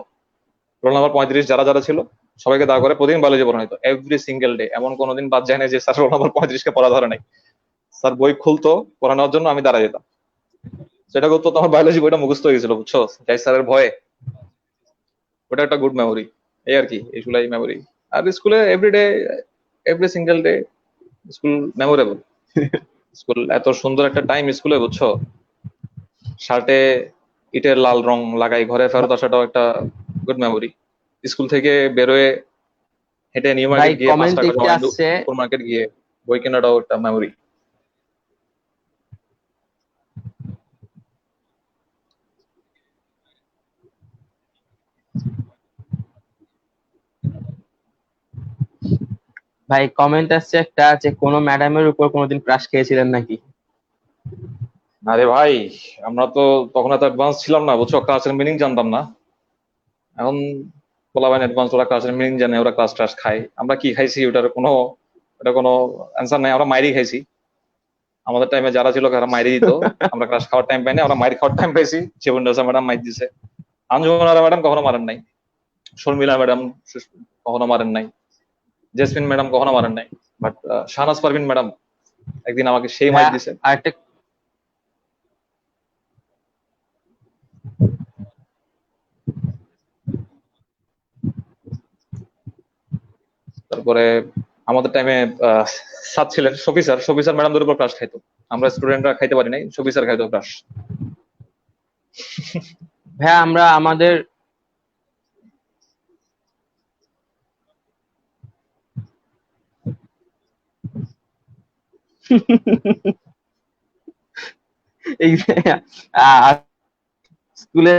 রোল নাম্বার 35 যারা যারা ছিল সবাইকে দাঁড় করে প্রতিদিন বায়োলজি পড়া হইতো, এভরি সিঙ্গেল ডে। এমন কোনোদিন বাদ যায় না যে স্যার রোল নাম্বার 35-কে পড়া ধরে নাই। স্যার বই খুলতো পড়ানোর জন্য, আমি দাঁড়ায় যেতাম। সেটা করতো, তোমার বায়োলজি বইটা মুখস্থ হয়ে গেছিল, বুঝছো, জাহিদ স্যারের ভয়ে। ওটা একটা গুড মেমোরি, এই আর কি, এই স্কুলের মেমোরি। আর স্কুলে everyday, every single day school memorable. School এত সুন্দর একটা টাইম স্কুলে, বুঝছো। শার্টে ইটের লাল রং লাগাই ঘরে ফেরত আসাটাও একটা গুড মেমোরি। স্কুল থেকে বেরোয় হেঁটে নিউ ভাই মার্কেট গিয়ে 5 কমেন্ট টাকা একটি জমা আসছে। সুপার মার্কেট গিয়ে বই কেনাটাও একটা মেমোরি। ভাই কমেন্ট আসছে একটা, যে কোনো ম্যাডামের উপর কোনোদিন ক্রাশ খেয়েছিলেন নাকি? আরে ভাই, আমরা তো তখন এত অ্যাডভান্স ছিলাম না, বুঝছো, ক্লাসের মিনিং জানতাম না। এখন পোলাপাইন অ্যাডভান্স, ওরা ক্লাসের মিনিং জানে, ওরা ক্লাস ট্রাস খায়। আমরা কি খাইছি ওটা কোনো অ্যান্সার নাই, আমরা মাইরই খাইছি। আমাদের টাইমে যারা ছিল তারা মাইরই দিত। আমরা ক্লাস খাওয়ার টাইম পাইনি, আমরা মাইর খাওয়ার টাইম পাইছি। শিবন্দাসা ম্যাডাম মাইর দিছে, আঞ্জুমানা ম্যাডাম কখনো মারেন নাই, শর্মিলা ম্যাডাম কখনো মারেন নাই, জেসমিন ম্যাডাম কখনো মারেন নাই। বাট শাহনাজ পারভিন ম্যাডাম একদিন আমাকে সেই মাইর হ্যাঁ, দিছে। আরেকটা তারপরে আমাদের টাইমে স্যার ছিলেন শফি স্যার ম্যাডামদের উপর ক্রাশ খাইতো, আমরা স্টুডেন্টরা খাইতে পারি নাই, শফি স্যার খাইতো ক্রাশ। ভাইয়া আমরা আমাদের এই স্কুলে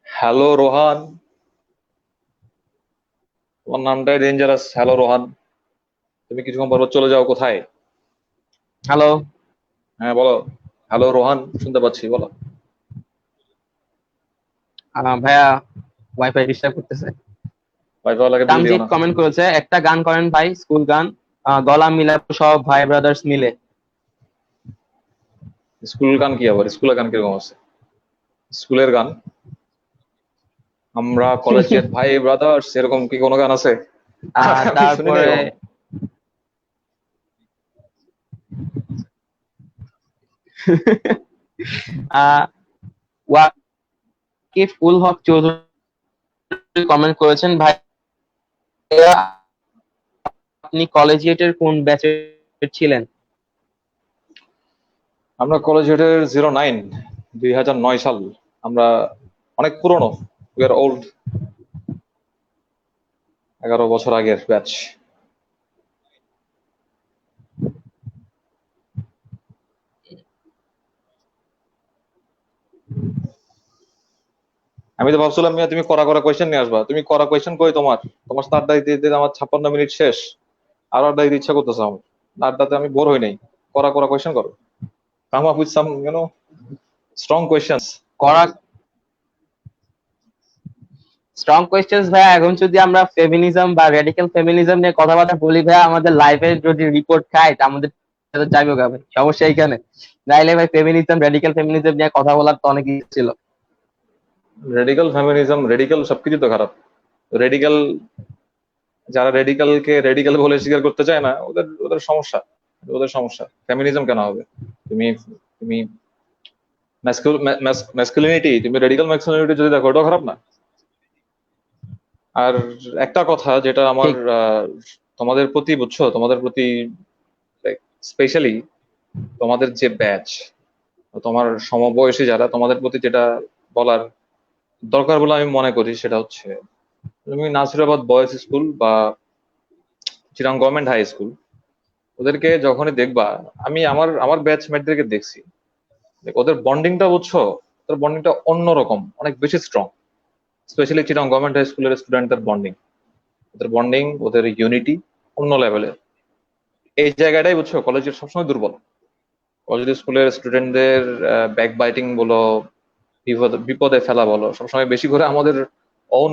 হ্যালো রোহান, তোমার নামটাই ডেঞ্জারাস। হ্যালো রোহান, তুমি কিছুক্ষণ পর চলে যাও কোথায়? হ্যালো হ্যাঁ বলো। হ্যালো রোহান, শুনতে পাচ্ছি, বলো। ভাইয়া ওয়াইফাই ডিস্টার্ব করতেছে। ওয়াইফাই লাগে বিল দিও তামজিৎ না। কমেন্ট করেছে একটা গান করেন ভাই, স্কুল গান, গলা মিলাবো সব ভাই ব্রাদার্স মিলে। স্কুল গান কি আবার? স্কুলের গান কিরকম আছে? স্কুলের গান আমরা কলেজের ভাই ব্রাদার্স, এরকম কি কোনো গান আছে? আমি শুনি নাই তারপরে কখনো। আহ ওয়াকিফ উল হক চৌধুরী কমেন্ট করেছেন ভাই, আপনি কলেজিয়েটের কোন ব্যাচের ছিলেন? আমরা কলেজের 09, 2009 সাল। আমরা অনেক পুরনো, উই আর ওল্ড, 11 বছর আগের ব্যাচ। আমি তো ভাবছিলাম মিয়া তুমি করা করা কোয়েশ্চেন নিয়ে আসবা, তুমি করা কোয়েশ্চেন কই তোমার? তোমার সাথে আড্ডা দিতে দিতে আমার 56 মিনিট শেষ, আর আড্ডা দিতে ইচ্ছা করতেছে আমার। আড্ডাতে আমি বোর হই নাই, করা করা কোয়েশ্চেন করো, come up with some strong questions. করা স্ট্রং কোয়েশ্চেন্স ভাইয়া। এখন যদি আমরা ফেমিনিজম বা রেডিক্যাল ফেমিনিজম নিয়ে কথাবার্তা বলি ভাইয়া, আমাদের লাইফে যদি রিপোর্ট খায় তা আমাদের যাইবে গা ভাই, সমস্যা এইখানে। নাইলে ভাই ফেমিনিজম রেডিক্যাল ফেমিনিজম নিয়ে কথা বলার তো অনেক কিছু ছিল। রেডিক্যাল ফেমিনিজম, রেডিক্যাল সবকিছু তো খারাপ। রেডিক্যাল, যারা রেডিক্যালকে রেডিক্যাল বলে স্বীকার করতে চায় না, ওদের ওদের সমস্যা, ওদের সমস্যা। ফেমিনিজম কেন হবে? তুমি তুমি ম্যাসকুলিনিটি, তুমি রেডিক্যাল ম্যাসকুলিনিটি যদি দেখো, ওটাও খারাপ না। আর একটা কথা যেটা আমার ঠিক। তোমাদের প্রতি, বুঝছো, তোমাদের প্রতি স্পেশালি তোমাদের যে ব্যাচ, তোমার সমবয়সী যারা, তোমাদের প্রতি যেটা বলার দরকার বলে আমি মনে করি, সেটা হচ্ছে তুমি নাসিরাবাদ বয়েজ স্কুল বা চিরাং গভর্নমেন্ট হাই স্কুল, ওদেরকে যখনই দেখবা, আমি আমার আমার ব্যাচমেটদেরকে দেখছি, ওদের বন্ডিংটা, বুঝছো, ওদের বন্ডিংটা অন্যরকম, অনেক বেশি strong. Specially Chirang government high স্কুলের স্টুডেন্টদের বন্ডিং, ওদের বন্ডিং, ওদের ইউনিটি অন্য লেভেলের। এই জায়গাটাই, বুঝছো, কলেজের সবসময় দুর্বল। কলেজ স্কুলের স্টুডেন্টদের ব্যাক বাইটিং বলো, বিপদে বিপদে ফেলা বলো, সবসময় বেশি করে আমাদের ওন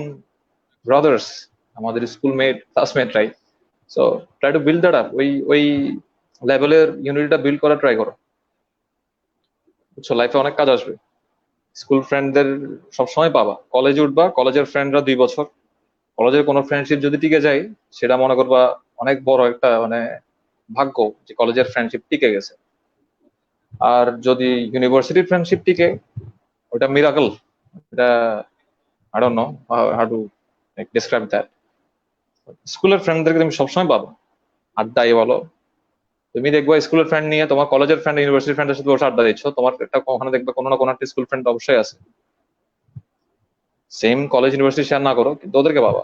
ব্রাদার্স, আমাদের schoolmate classmate, right? So try to build that up, ওই ওই লেভেলের ইউনিটিটা বিল্ড করা ট্রাই করো, বুঝছো, লাইফে অনেক কাজ আসবে। স্কুল ফ্রেন্ডদের সবসময় পাবা, কলেজে উঠবা, কলেজের ফ্রেন্ডরা 2 বছর, কলেজের কোনো ফ্রেন্ডশিপ যদি টিকে যায়, সেটা মনে করবা অনেক বড় একটা ভাগ্য, যে কলেজের ফ্রেন্ডশিপ টিকে গেছে। আর যদি ইউনিভার্সিটির ফ্রেন্ডশিপ টিকে, ওটা মিরাকল। এটা I don't know how to describe that. স্কুলের ফ্রেন্ডদেরকে তুমি সবসময় পাবো, আড্ডাই বলো, তুমি দেখবা স্কুলের ফ্রেন্ড নিয়ে তোমার কলেজের ফ্রেন্ড, ইউনিভার্সিটি ফ্রেন্ডের সাথে বসে আড্ডা দিচ্ছ, তোমার একটা ওখানে দেখবে কোনো না কোনো একটা স্কুল ফ্রেন্ড অবশ্যই আছে। সেম কলেজ ইউনিভার্সিটি শেয়ার না করো, কিন্তু ওদেরকে পাবা।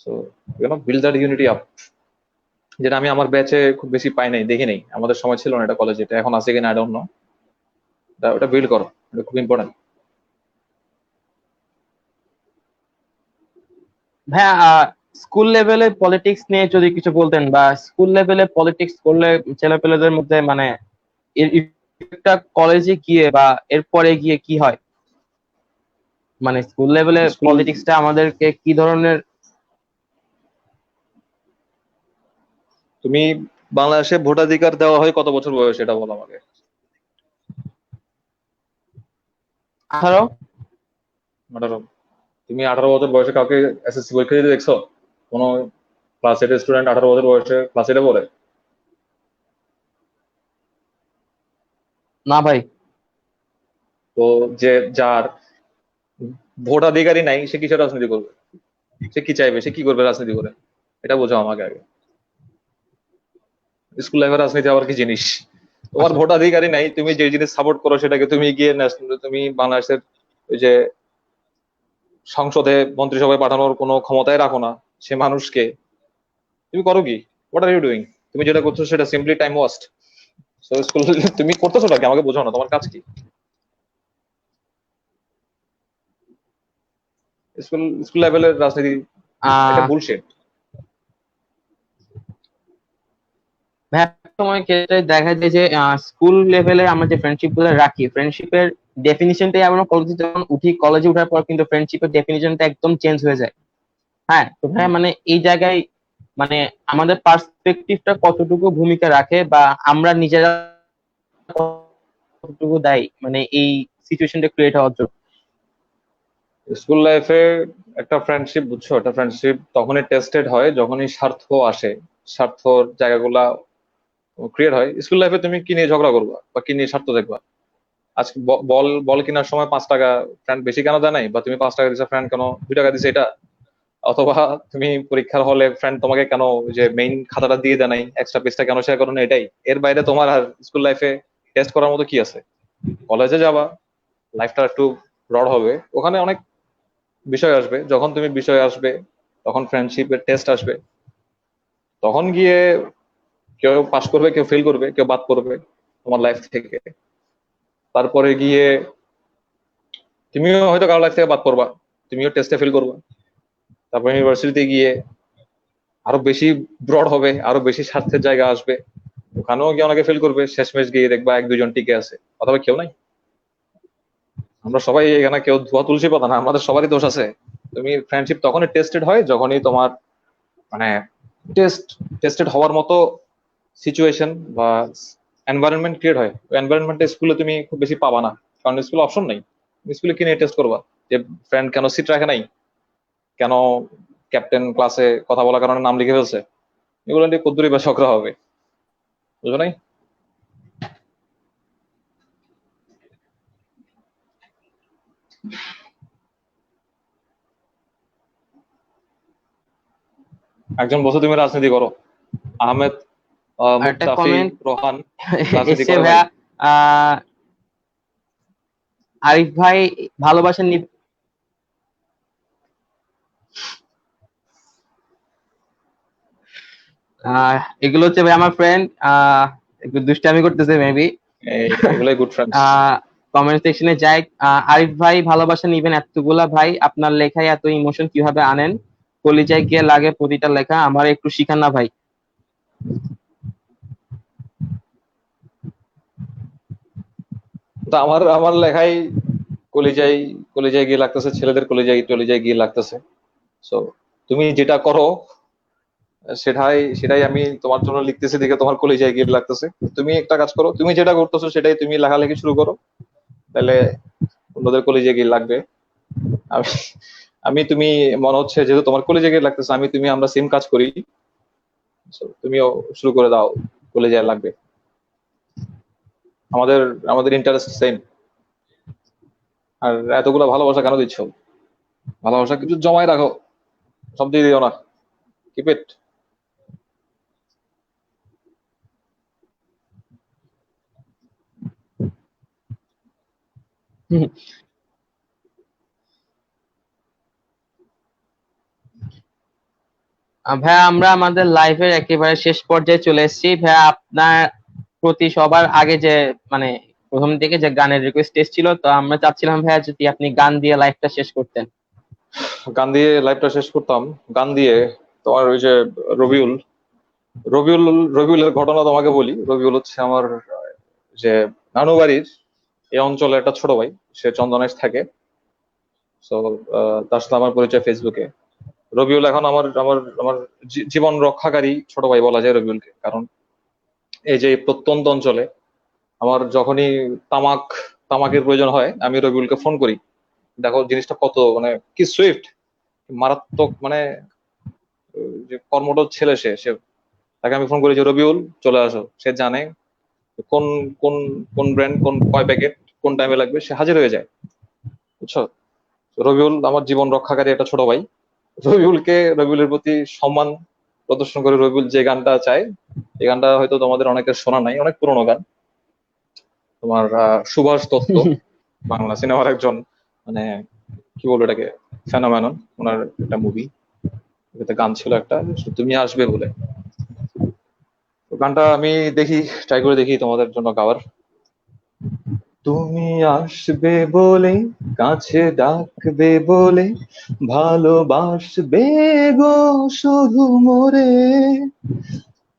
So build that unity up, যেটা আমি আমার ব্যাচে খুব বেশি পাই নাই, দেখি নাই, আমাদের সময় ছিল না এটা কলেজে, এটা এখন আছে কিনা আই ডোন্ট নো। ওটা বিল্ড করো, এটা খুব ইম্পর্টেন্ট। ভাইয়া স্কুল লেভেলে পলিটিক্স নিয়ে যদি কিছু বলতেন, বা স্কুল লেভেলে পলিটিক্স করলে ছেলেপেলেদের মধ্যে মানে এর একটা কলেজে গিয়ে বা এরপরে গিয়ে কি হয়, মানে স্কুল লেভেলে স্কুল, পলিটিক্সটা আমাদেরকে কি ধরনের? তুমি বাংলাদেশে ভোটাধিকার দেওয়া হয় কত বছর বয়সে, এটা বলো আমাকে। 18। 18। তুমি 18 বছর বয়সে কাউকে এসএসসি পরীক্ষা দিতে দেখছো? কোনো ক্লাস 8 স্টুডেন্ট 18 বছর বয়সে ক্লাস 8 পড়ে? না ভাই। তো যে যার ভোটাধিকারই নাই সে কিসের রাজনীতি করবে? সে কি চাইবে, সে কি করবে রাজনীতি করে? এটা বোঝাও আমাকে আগে। স্কুল লাইফের রাজনীতি আবার কি জিনিস? তোমার আচ্ছা। ভোটাধিকারই নাই, তুমি যে জিনিস সাপোর্ট করো সেটাকে তুমি গিয়ে তুমি বাংলাদেশের ওই যে সংসদে মন্ত্রিসভায় পাঠানোর কোনো ক্ষমতায় রাখো না সে মানুষকে, তুমি করো কি? What are you doing? তুমি যেটা করছো সেটা simply time waste. So school তুমি করতেছোটা কি আমাকে বোঝাও না, তোমার কাজ কি? স্কুল স্কুল লেভেলের রাজনীতি এটা আহ বুলশিট। ভাই, একটা সময় ক্ষেত্রে দেখা যায় যে স্কুল লেভেলে আমরা যে ফ্রেন্ডশিপ গুলো রাখি, ফ্রেন্ডশিপের ডেফিনিশনটাই আমরা কলেজে যখন উঠি, কলেজে ওঠার পর কিন্তু ফ্রেন্ডশিপের ডেফিনিশনটা একদম চেঞ্জ হয়ে যায়। হ্যাঁ, তো ভাই মানে এই জায়গায় মানে আমাদের পার্সপেক্টিভটা কতটুকু ভূমিকা রাখে, বা আমরা নিজেরা কতটুকু দায়ী মানে এই সিচুয়েশনটা ক্রিয়েট হওয়ার জন্য। স্কুল লাইফে একটা ফ্রেন্ডশিপ, বুঝছো, একটা ফ্রেন্ডশিপ তখনই টেস্টেড হয় যখনই স্বার্থ আসে, স্বার্থর জায়গাগুলা ক্রিয়েট হয়। স্কুল লাইফে তুমি কি নিয়ে ঝগড়া করবা বা কি নিয়ে স্বার্থ দেখবা? আজকে বল বল কেনার সময় 5 টাকা ফ্রেন্ড বেশি কেন দেয় নাই, বা তুমি 5 টাকা দিছো ফ্রেন্ড কেন 2 টাকা দিছে এটা? অথবা তুমি পরীক্ষার হলে ফ্রেন্ড তোমাকে কেন ওই যে মেইন খাতাটা দিয়ে দেয় নাই, এক্সট্রা পেজটা কেন শেয়ার করো না, এটাই। এর বাইরে তোমার আর স্কুল লাইফে টেস্ট করার মতো কি আছে? কলেজে যাবা, লাইফটা একটু ব্রড হবে, ওখানে অনেক বিষয় আসবে। যখন তুমি বিষয় আসবে তখন ফ্রেন্ডশিপের টেস্ট আসবে, তখন গিয়ে কেউ পাস করবে, কেউ ফেল করবে, কেউ বাদ পড়বে তোমার লাইফ থেকে। তারপরে গিয়ে তুমিও হয়তো কারো লাইফ থেকে বাদ পড়বা, তুমিও টেস্টে ফেল করবা। তারপর ইউনিভার্সিটিতে গিয়ে আরো বেশি ব্রড হবে, আরো বেশি স্বার্থের জায়গা আসবে, ওখানেও গিয়ে অনেকে ফেল করবে, শেষমেশ গিয়ে দেখবা 1-2 জন টিকে আছে, অথবা কেউ নাই। আমরা সবাই এখানে কেউ ধোয়া তুলসী পাতা না, আমাদের সবারই দোষ আছে। তুমি ফ্রেন্ডশিপ তখনই টেস্টেড হয় যখনই তোমার মানে টেস্টেড হওয়ার মতো সিচুয়েশন বা এনভায়রনমেন্ট ক্রিয়েট হয়। ওই এনভায়রনমেন্টে স্কুলে তুমি খুব বেশি পাবা না, কারণ স্কুলে অপশন নাই। স্কুলে কি নিয়ে টেস্ট করবা? যে ফ্রেন্ড কেন সিট রাখে নাই, কেন ক্যাপ্টেন ক্লাসে কথা বলার কারণে নাম লিখে ফেলছে, এগুলো নিয়ে কদ্দুরি বা ঝগড়া হবে, বুঝো নাই? একজন বসে তুমি রাজনীতি করো, আহমেদ, আর একটা মুক্তাফি, কমেন্ট রোহান রাজনীতি এসছে করে ভাই। ভাইয়া, আহ আরিফ ভাই ভালোবাসা এগুলো হচ্ছে ভাই আমার ফ্রেন্ড, একটু দুষ্টামি করতেছে মেবি। এগুলাই গুড ফ্রেন্ডস। কমেন্ট সেকশনে যাই। আরিফ ভাই ভালোবাসা নিবেন এতগুলা ভাই, আপনার লেখায় এত ইমোশন কিভাবে আনেন? কলিজায় গিয়ে লাগে প্রতিটা লেখা, আমার একটু শিখান না ভাই। তো আমার আমার লেখাই কলিজাই কলিজায় গিয়ে লাগতেছে, ছেলেদের কলিজায় টলিজায় গিয়ে লাগতেছে। সো তুমি যেটা করো সেটাই সেটাই আমি তোমার জন্য লিখতেছি দেখে তোমার কলিজায় গিয়ে লাগতেছে। তুমি একটা কাজ করো, তুমি যেটা করতেছো সেটাই তুমি লেখালেখি শুরু করো, তাহলে অন্যদের কলিজায় গিয়ে লাগবে। আমি আমি তুমি মনে হচ্ছে যেহেতু তোমার কলিজায় গিয়ে লাগতেছে, আমি তুমি আমরা সেম কাজ করি। So, তুমিও শুরু করে দাও, কলিজায় লাগবে। আমাদের আমাদের ইন্টারেস্ট সেম। আর এতগুলো ভালোবাসা কেন দিচ্ছ? ভালোবাসা কিছু জমায় রাখো, সব দিয়ে দিও না, কিপ ইট। ভাইয়া আমরা আমাদের লাইফের একেবারে শেষ পর্যায়ে চলে এসেছি ভাইয়া। আপনার প্রতি সবার আগে যে মানে প্রথম থেকে যে গানের রিকোয়েস্ট এসেছিল, তো আমরা চাচ্ছিলাম ভাইয়া যদি আপনি গান দিয়ে লাইফটা শেষ করতেন। গান দিয়ে লাইফটা শেষ করতাম? গান দিয়ে তোমার ওই যে রবিউল রবিউল রবিউলের ঘটনা তোমাকে বলি। রবিউল হচ্ছে আমার যে নানু বাড়ির এই অঞ্চলে একটা ছোট ভাই, সে চন্দনাইশ থাকে। তো তার সাথে আমার পরিচয় ফেসবুকে। রবিউল এখন আমার আমার আমার জীবন রক্ষাকারী ছোট ভাই বলা যায় রবিউলকে, কারণ এই যে প্রত্যন্ত অঞ্চলে আমার যখনই তামাক তামাকের প্রয়োজন হয়, আমি রবিউলকে ফোন করি। দেখো জিনিসটা কত মানে কি সুইফট, মারাত্মক, মানে যে কর্মঠ ছেলে সে সে তাকে আমি ফোন করি যে রবিউল চলে আসো। সে জানে কোন কোন কোন ব্র্যান্ড, কোন কয় প্যাকেট, কোন টাইমে লাগবে, সে হাজির হয়ে যায়। বুঝছো? রবিউল আমার জীবন রক্ষাকারী একটা ছোট ভাই। রবিউলের প্রতি সম্মান প্রদর্শন করে রবিউল যে গানটা চায়, এই গানটা হয়তো তোমাদের অনেকের শোনা নাই, অনেক পুরোনো গান। তোমার সুভাষ দত্ত, বাংলা সিনেমার একজন, মানে কি বলবো এটাকে, ফেনোমেনন। ওনার একটা মুভি, এটাতে গান ছিল একটা, তুমি আসবে বলে। তো গানটা আমি দেখি, ট্রাই করে দেখি তোমাদের জন্য গাওয়ার। তুমি আসবে বলে, কাছে ডাকবে বলে, ভালোবাসবে গো শুধু মোরে,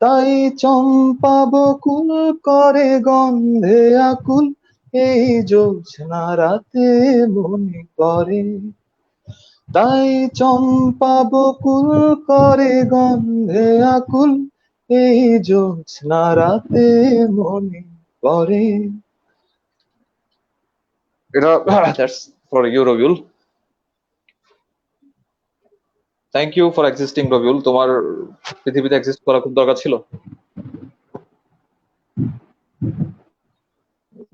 তাই চম্পা বকুল করে গন্ধে আকুল, এই জ্যোৎস্না রাতে মনে পড়ে, তাই চম্পা বকুল করে গন্ধে আকুল, এই জ্যোৎস্না রাতে মনে পড়ে। এটা that's for you Rabiul. Thank you for existing Rabiul, তোমার পৃথিবীতে এক্সিস্ট করা খুব দরকার ছিল।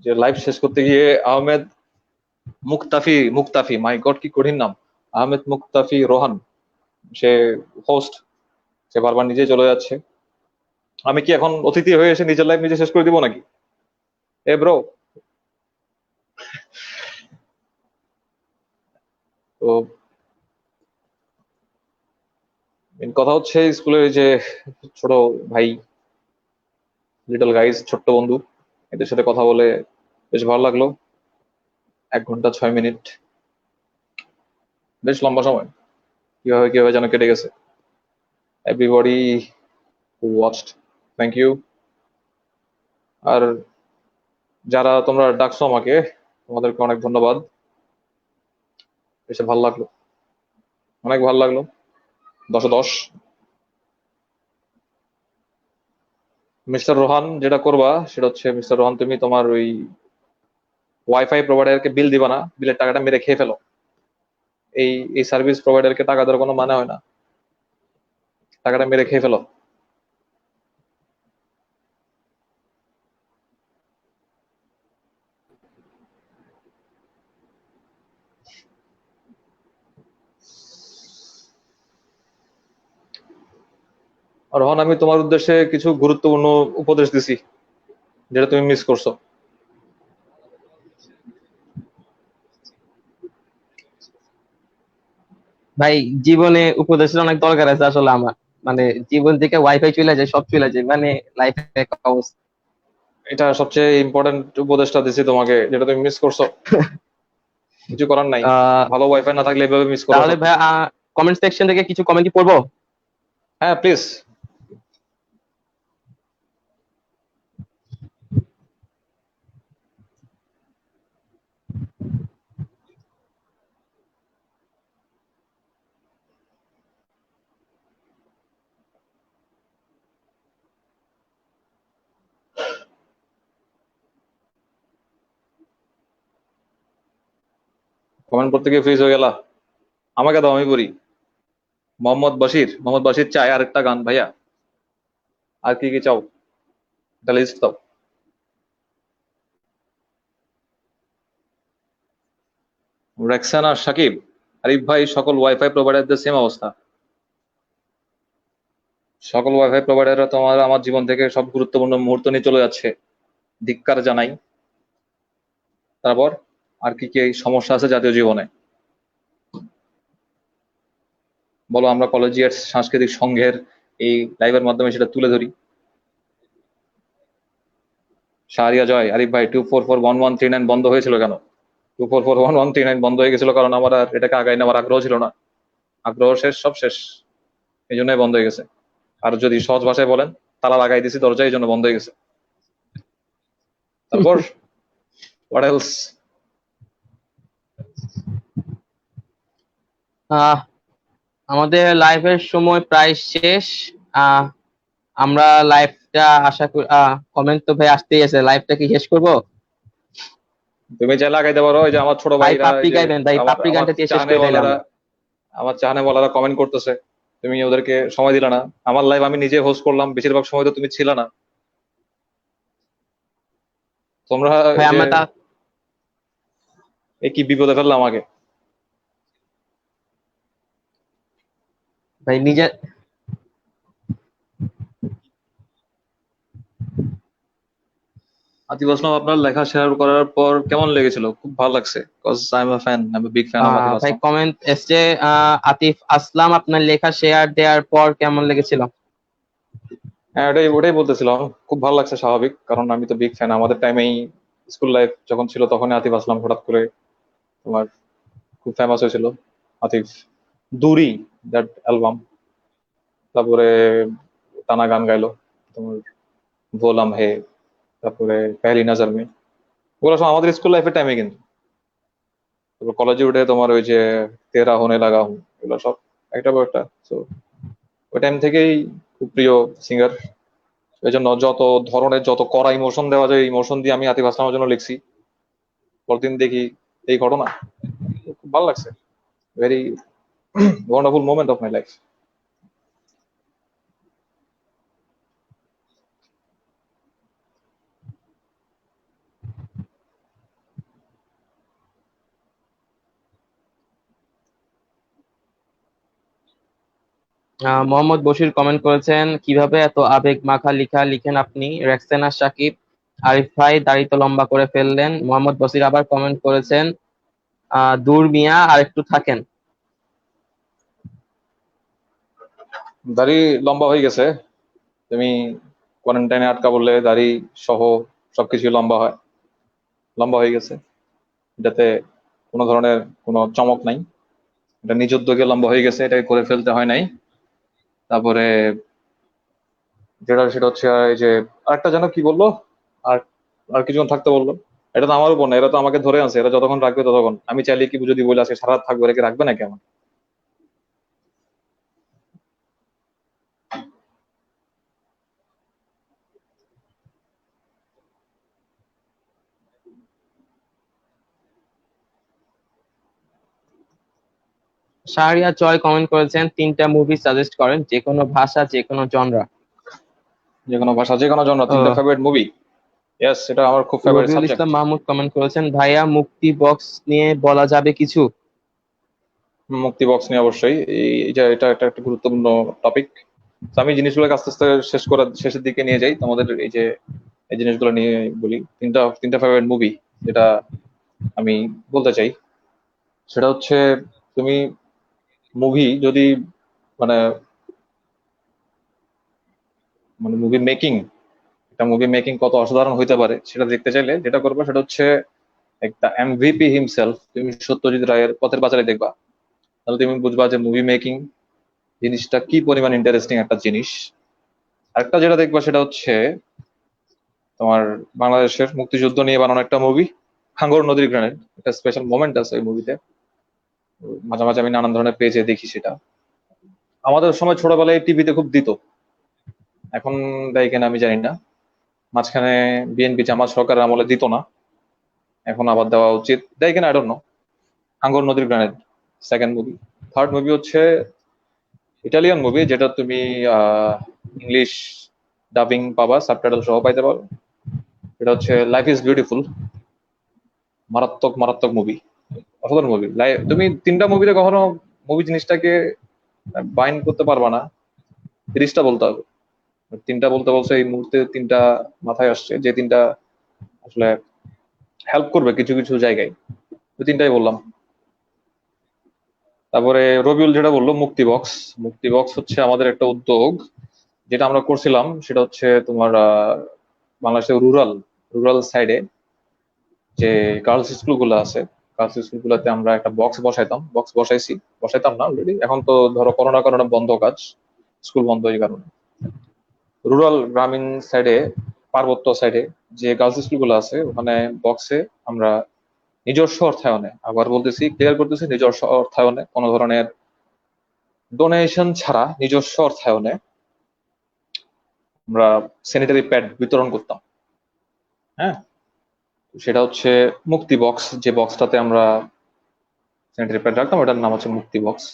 যে লাইভ শেষ করতে গিয়ে আহমেদ মুক্তাফি, মাই গড কি কঠিন নাম, আহমেদ মুক্তাফি রোহান, সে হোস্ট, সে বারবার নিজে চলে যাচ্ছে। আমি কি এখন অতিথি হয়ে এসে নিজের লাইফ নিজে শেষ করে দিব নাকি? এ ব্রো। তো মেন কথা হচ্ছে স্কুলের যে ছোট ভাই, লিটল গাইজ, ছোট্ট বন্ধু, এদের সাথে কথা বলে বেশ ভালো লাগলো। 1 ঘন্টা 6 মিনিট, বেশ লম্বা সময়, কিভাবে কিভাবে যেন কেটে গেছে। Everybody watched, thank you. আর যারা তোমরা ডাকছো আমাকে, তোমাদেরকে অনেক ধন্যবাদ। এসে ভালো লাগলো, অনেক ভালো লাগলো। 10-10। মিস্টার রোহান, যেটা করবা সেটা হচ্ছে, মিস্টার রোহান তুমি তোমার ওই ওয়াইফাই প্রোভাইডারকে বিল দিবা না, বিলের টাকাটা মেরে খেয়ে ফেলো। এই এই সার্ভিস প্রোভাইডারকে টাকা দেওয়ার কোনো মানে হয় না, টাকাটা মেরে খেয়ে ফেলো। আর রোহান, আমি তোমার উদ্দেশ্যে কিছু গুরুত্বপূর্ণ উপদেশ দিছি, যেটা তুমি মিস করছো। ভাই, জীবনে উপদেশের অনেক দরকার আছে আসলে আমার। মানে জীবন থেকে ওয়াইফাই চলে যায়, সব চলে যায়, মানে লাইফে অবস্থা। এটা সবচেয়ে ইম্পর্টেন্ট উপদেশটা দিছি তোমাকে, যেটা তুমি মিস করছো। কিছু করার নাই, আহ ভালো ওয়াইফাই না থাকলে এভাবে মিস করো তাহলে সব। ভাই, কমেন্ট সেকশন থেকে কিছু কমেন্ট কি পড়বো? হ্যাঁ প্লিজ। কমেন্ট পড়তে গিয়ে ফ্রিজ হয়ে গেলা, আমাকে দাও, আমি পড়ি। মোহাম্মদ বাশির চাই আর একটা গান ভাইয়া। আর কি কি চাও, একটা লিস্ট দাও। রেক্সানা, সাকিব, আরিফ ভাই, সকল ওয়াইফাই প্রোভাইডারদের সেম অবস্থা। সকল ওয়াইফাই প্রোভাইডাররা তোমার আমার জীবন থেকে সব গুরুত্বপূর্ণ মুহূর্ত নিয়ে চলে যাচ্ছে, ধিক্কার জানাই। তারপর আর কি কি সমস্যা আছে জাতীয় জীবনে বলো, আমরা কলেজিয়েট সাংস্কৃতিক সংঘের এই লাইভের মাধ্যমে সেটা তুলে ধরি। শাহরিয়া জয়, আরিফ ভাই, 2441139 বন্ধ হয়েছিল কেন? 2441139 বন্ধ হয়ে গেছিল কারণ আমার আর এটাকে আগায় নেওয়ার আগ্রহ ছিল না। আগ্রহ শেষ, সব শেষ, এই জন্যই বন্ধ হয়ে গেছে। আর যদি সহজ ভাষায় বলেন, তালা লাগাই দিছি দরজা, এই জন্য বন্ধ হয়ে গেছে। তারপর হোয়াট এলস? আহ আমাদের লাইভের সময় প্রায় শেষ। আহ আমরা লাইভটা আশা করি, কমেন্ট তো ভাই আসতেই আছে, লাইভটা কি শেষ করবো? তুমি চাইলে লাগাইতে পারো, ওই যে আমার ছোট ভাই ভাইরা, এই পাপড়ি যে গাইবেন ভাই, আমার পাপড়ি আমার গানটা দিয়ে শেষ করে তাইলে চাহানেওয়ালারা আমরা। আমার চাহানেওয়ালারা কমেন্ট করতেছে, তুমি ওদেরকে সময় দিলে না। আমার লাইভ আমি নিজে হোস্ট করলাম, বেশিরভাগ সময় তো তুমি ছিল না। তোমরা ভাই এই যে আমরা তা কি বিপদে ফেললাম আমাকে। ভাই নিজে আতিফ আসলাম, আপনার লেখা শেয়ার করার পর কেমন লেগেছিল? খুব ভালো লাগছে, cause I am a fan, I am big fan of Atif ভাই আসলাম। কমেন্ট এসছে, আতিফ আসলাম আপনার লেখা শেয়ার দেওয়ার পর কেমন লেগেছিল? হ্যাঁ, ওটাই ওটাই বলতেছিলাম, খুব ভালো লাগছে, স্বাভাবিক, কারণ আমি তো বিগ ফ্যান। আমাদের টাইমেই স্কুল লাইফ যখন ছিল তখনই আতিফ আসলাম হঠাৎ করে তোমার খুব ফেমাস হয়েছিল। আতিফ দূরি, দ্যাট অ্যালবাম, তারপরে টানা গান গাইলো তোমার, বললাম হে, তারপরে পেহলি নজর মে, ওগুলো সব আমাদের স্কুল লাইফের টাইমে কিন্তু। তারপর কলেজে উঠে তোমার ওই যে তেরা হোনে লাগা হুঁ, এগুলো সব একটা পর একটা। তো ওই টাইম থেকেই খুব প্রিয় সিঙ্গার। এই জন্য যত ধরনের, যত কড়া ইমোশন দেওয়া যায়, ইমোশন দিয়ে আমি আতিফ আসলামের জন্য লিখছি। পরদিন দেখি এই ঘটনা, খুব ভালো লাগছে। Very wonderful moment of my life. Mohammad Bashir comment করেছেন, কিভাবে এত আবেগ মাখা লেখা লিখেন আপনি, রেক্সেনা সাকিব। আরিফ ভাই দাড়ি তো লম্বা করে ফেললেন। মোহাম্মদ বশির আবার কমেন্ট করেছেন, দূর মিয়া আর একটু থাকেন। দাড়ি লম্বা হয়ে গেছে। তুমি কোয়ারেন্টাইনে আটকা বললে দাড়ি সহ সবকিছু লম্বা হয়, লম্বা হয়ে গেছে। এটাতে কোনো ধরনের কোনো চমক নাই, এটা নিজ উদ্যোগে লম্বা হয়ে গেছে, এটাকে করে ফেলতে হয় নাই। তারপরে যেটা সেটা হচ্ছে এই যে আরেকটা যেন কি বললো, আর আর কিছুক্ষণ থাকতে বললো। এটা তো আমার উপর না, এরা তো আমাকে ধরে আনছে, এরা যতক্ষণ রাখবে ততক্ষণ। আমি চাইলে কি যদি বলে আজকে সারা রাত থাকবে, রেখে রাখবে নাকি আমার? শাহরিয়া চয় কমেন্ট করেছেন, 3টা মুভি সাজেস্ট করেন, যে কোনো ভাষা যে কোনো জনরা। যে কোনো ভাষা যে কোনো জন্য, তিনটা ফেভারিট মুভি। ইয়েস, এটা আমার খুব ফেভারিট রবিউল সাবজেক্ট। ইসলাম মাহমুদ কমেন্ট করেছেন, ভাইয়া মুক্তি বক্স নিয়ে বলা যাবে কিছু? মুক্তি বক্স নিয়ে অবশ্যই, এটা একটা একটা গুরুত্বপূর্ণ টপিক। আমি জিনিসগুলোকে আস্তে আস্তে শেষের দিকে নিয়ে যাই তোমাদের, এই যে এই জিনিসগুলো নিয়ে বলি। তিনটা তিনটা ফেভারিট মুভি যেটা আমি বলতে চাই, সেটা হচ্ছে, তুমি মুভি যদি মানে মানে মুভি মেকিং, একটা মুভি মেকিং কত অসাধারণ হইতে পারে সেটা দেখতে চাইলে যেটা করবো সেটা হচ্ছে একটা এমভিপি হিমসেলফ, তুমি সত্যজিৎ রায়ের পথের পাঁচালী দেখবা। তাহলে তুমি বুঝবা যে মুভি মেকিং জিনিসটা কি পরিমাণ ইন্টারেস্টিং একটা জিনিস। আরেকটা যেটা দেখবা সেটা হচ্ছে তোমার বাংলাদেশের মুক্তিযুদ্ধ নিয়ে বানানো একটা মুভি, হাঙ্গর নদীর গ্রেনেড। একটা স্পেশাল মোমেন্ট আছে ওই মুভিতে, মাঝে মাঝে আমি নানান ধরনের পেজে দেখি সেটা। আমাদের সময় ছোটবেলায় টিভিতে খুব দিত, এখন দেয় কিনা আমি জানি না। মাঝখানে বিএনপি জামাত সরকারের আমলে দিত না, এখন আবার দেওয়া উচিত, দেয় কিনা আই ডোন্ট নো। হাঙ্গর নদীর grenade second movie. Third movie হচ্ছে ইটালিয়ান মুভি, যেটা তুমি ইংলিশ ডাবিং পাবা, সাবটাইটেল সহ পাইতে পারো। এটা হচ্ছে লাইফ ইজ বিউটিফুল। মারাত্মক মারাত্মক মুভি, অসাধারণ মুভি। তুমি তিনটা মুভিতে কখনো মুভি জিনিসটাকে বাইন্ড করতে পারবা না, তিরিশটা বলতে হবে। তিনটা বলতে বলছে এই মুহূর্তে তিনটা মাথায় আসছে, যে তিনটা আসলে হেল্প করবে কিছু কিছু জায়গায়, ওই তিনটাই বললাম। তারপরে রবিউল যেটা বললো মুক্তি বক্স, মুক্তি বক্স হচ্ছে আমাদের একটা উদ্যোগ, যেটা আমরা করছিলাম সেটা হচ্ছে তোমার বাংলাদেশের রুরাল রুরাল সাইডে যে গার্লস স্কুল গুলো আছে, গার্লস স্কুল গুলোতে আমরা একটা বক্স বসাইতাম, বক্স বসাইছি, বসাইতাম না অলরেডি, এখন তো ধরো করোনার কারণে বন্ধ কাজ, স্কুল বন্ধ এই কারণে। রুরাল গ্রামীণ সাইডে, পার্বত্য সাইডে যে গার্লস স্কুল গুলো আছে, ওখানে বক্সে আমরা নিজস্ব অর্থায়নে, আবার বলতেছি, ক্লিয়ার করতেছি, নিজস্ব অর্থায়নে, কোনো ধরনের ডোনেশন ছাড়া নিজস্ব অর্থায়নে আমরা স্যানিটারি প্যাড বিতরণ করতাম। হ্যাঁ, সেটা হচ্ছে মুক্তি বক্স, যে বক্সটাতে আমরা স্যানিটারি প্যাড রাখতাম, ওটার নাম হচ্ছে মুক্তি বক্স।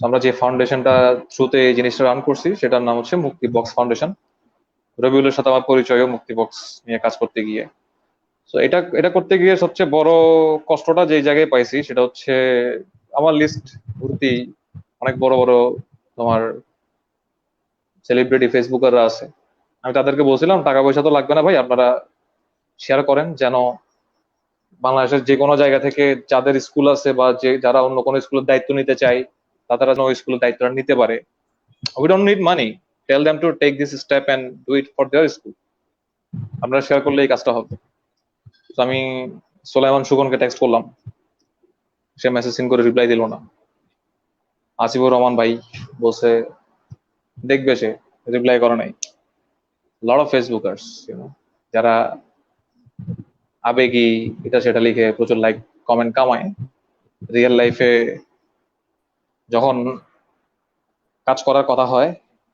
আমরা যে ফাউন্ডেশনটা থ্রুতে এই জিনিসটা রান করছি সেটার নাম হচ্ছে মুক্তি বক্স ফাউন্ডেশন। রবিউলের সাথে আমার পরিচয়ও মুক্তি বক্স নিয়ে কাজ করতে গিয়ে। তো এটা এটা করতে গিয়ে সবচেয়ে বড় কষ্টটা যে জায়গায় পাইছি সেটা হচ্ছে আমার লিস্ট ভর্তি অনেক বড় বড় তোমার সেলিব্রিটি ফেসবুকাররা আছে। আমি তাদেরকে বলছিলাম টাকা পয়সা তো লাগবে না ভাই, আপনারা শেয়ার করেন যেন বাংলাদেশের যে কোনো জায়গা থেকে যাদের স্কুল আছে বা যে যারা অন্য কোনো স্কুলের দায়িত্ব নিতে চায় তারা যেন ওই স্কুলের দায়িত্বটা নিতে পারে। We don't need money, tell them to take this step and do it for their school. আপনারা শেয়ার করলে এই কাজটা হবে। তো আমি সোলাইমান সুগনকে টেক্সট করলাম, সে মেসেজ সিন করে রিপ্লাই দিল না। আসিফুর রহমান ভাই বলছে দেখবে, সে রিপ্লাই করে নাই। লট অফ ফেসবুকার্স যারা আবেগী এটা সেটা লিখে প্রচুর লাইক কমেন্ট কামায়, রিয়েল লাইফে যখন কাজ করার কথা হয়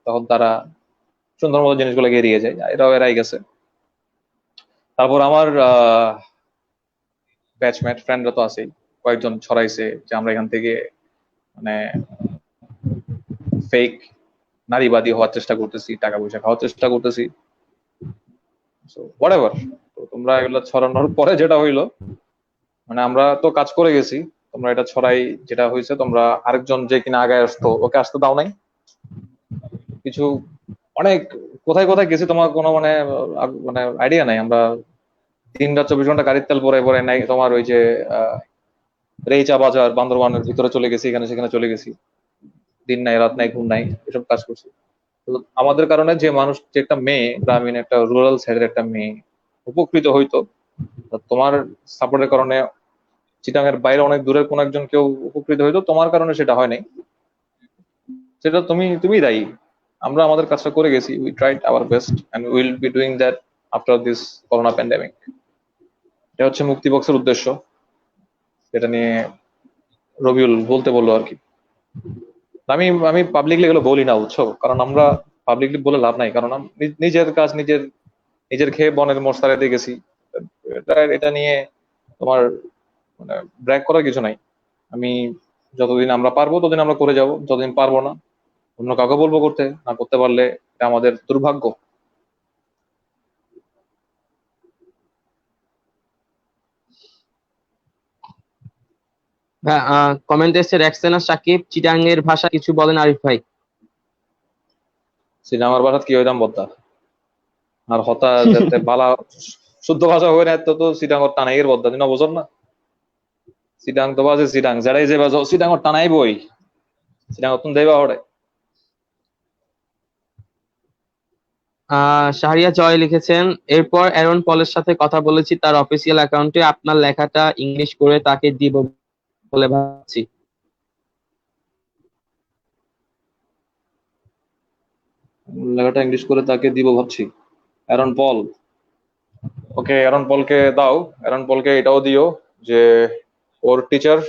তখন তারা সুন্দর মতো জিনিসগুলোকে এড়িয়ে যায়, এরাও এরাই গেছে। তারপর আমার ব্যাচমেট ফ্রেন্ডরা তো আছেই, কয়েকজন ছড়াইছে যে আমরা এখান থেকে মানে ফেক নারীবাদী হওয়ার চেষ্টা করতেছি, টাকা পয়সা খাওয়ার চেষ্টা করতেছি, হোয়াট এভার। তো তোমরা এগুলো ছড়ানোর পরে যেটা হইলো, মানে আমরা তো কাজ করে গেছি, তোমরা এটা ছড়াই যেটা হয়েছে, তোমরা আরেকজন যে কিনা আগায় আসতো ওকে আসতে দাও নাই। কিছু অনেক কোথায় কোথায় গেছি তোমার কোনো মানে মানে আইডিয়া নাই। আমরা 3 রাত 24 ঘন্টা গাড়ির তেল পরে পরে নাই তোমার ওই যে রেইচা বাজার বান্দরবানের ভিতরে চলে গেছি, এখানে সেখানে চলে গেছি, দিন নাই রাত নাই ঘুম নাই, এসব কাজ করছি। তো আমাদের কারণে যে মানুষ, যে একটা মেয়ে গ্রামীণ একটা রুরাল সাইডের একটা মেয়ে উপকৃত হইতো, তোমার সাপোর্টের কারণে চিটাঙের বাইরে অনেক দূরের কোন একজন কেউ উপকৃত হইতো, তোমার কারণে সেটা হয় নাই, সেটা তুমি দায়ী। আমরা আমাদের কাজটা করে গেছি, we tried our best and will be doing that after this corona pandemic. এটা হচ্ছে মুক্তি বক্সের উদ্দেশ্য, এটা নিয়ে রবিউল বলতে বললো আর কি। আমি আমি পাবলিকলি এগুলো বলি না বুঝছো, কারণ আমরা পাবলিকলি বলে লাভ নাই, কারণ নিজের কাজ নিজের নিজের খেয়ে বনের মশারে দিয়ে গেছি। এটা এটা নিয়ে তোমার মানে ব্র্যাক করার কিছু নাই। আমি যতদিন আমরা পারবো ততদিন আমরা করে যাব, যতদিন পারবো না অন্য কাউকে বলবো করতে, না করতে পারলে এটা আমাদের দুর্ভাগ্য। হ্যাঁ, কমেন্ট এসছে রেক্সেনা সাকিব চিটাঙ্গের ভাষা কিছু বলেন আরিফ ভাই। সিনেমার বাসাত কি হইতাম বদ্দা আর হতা যাতে বালা শুদ্ধ ভাষা হয়ে না তো সিটাঙ্গর টানাইয়ের বদ্দা দিন বোঝন না। সিটাং তো বাজে সিটাং যারাই যে বাজো সিটাঙ্গর টানাই বই, সিটাঙ্গর তুমি দেবা হড়ে। শাহরিয়া জয় লিখেছেন, এরপর অ্যারন পলের সাথে কথা বলেছি তার অফিসিয়াল অ্যাকাউন্টে, আপনার লেখাটা ইংলিশ করে তাকে দিব বলে ভাবছি। লেখাটা ইংলিশ করে তাকে দিব ভাবছি। অ্যারন পল, ওকে অ্যারন পলকে দাও, অ্যারন পলকে এটাও দিও যে ওর টিচার,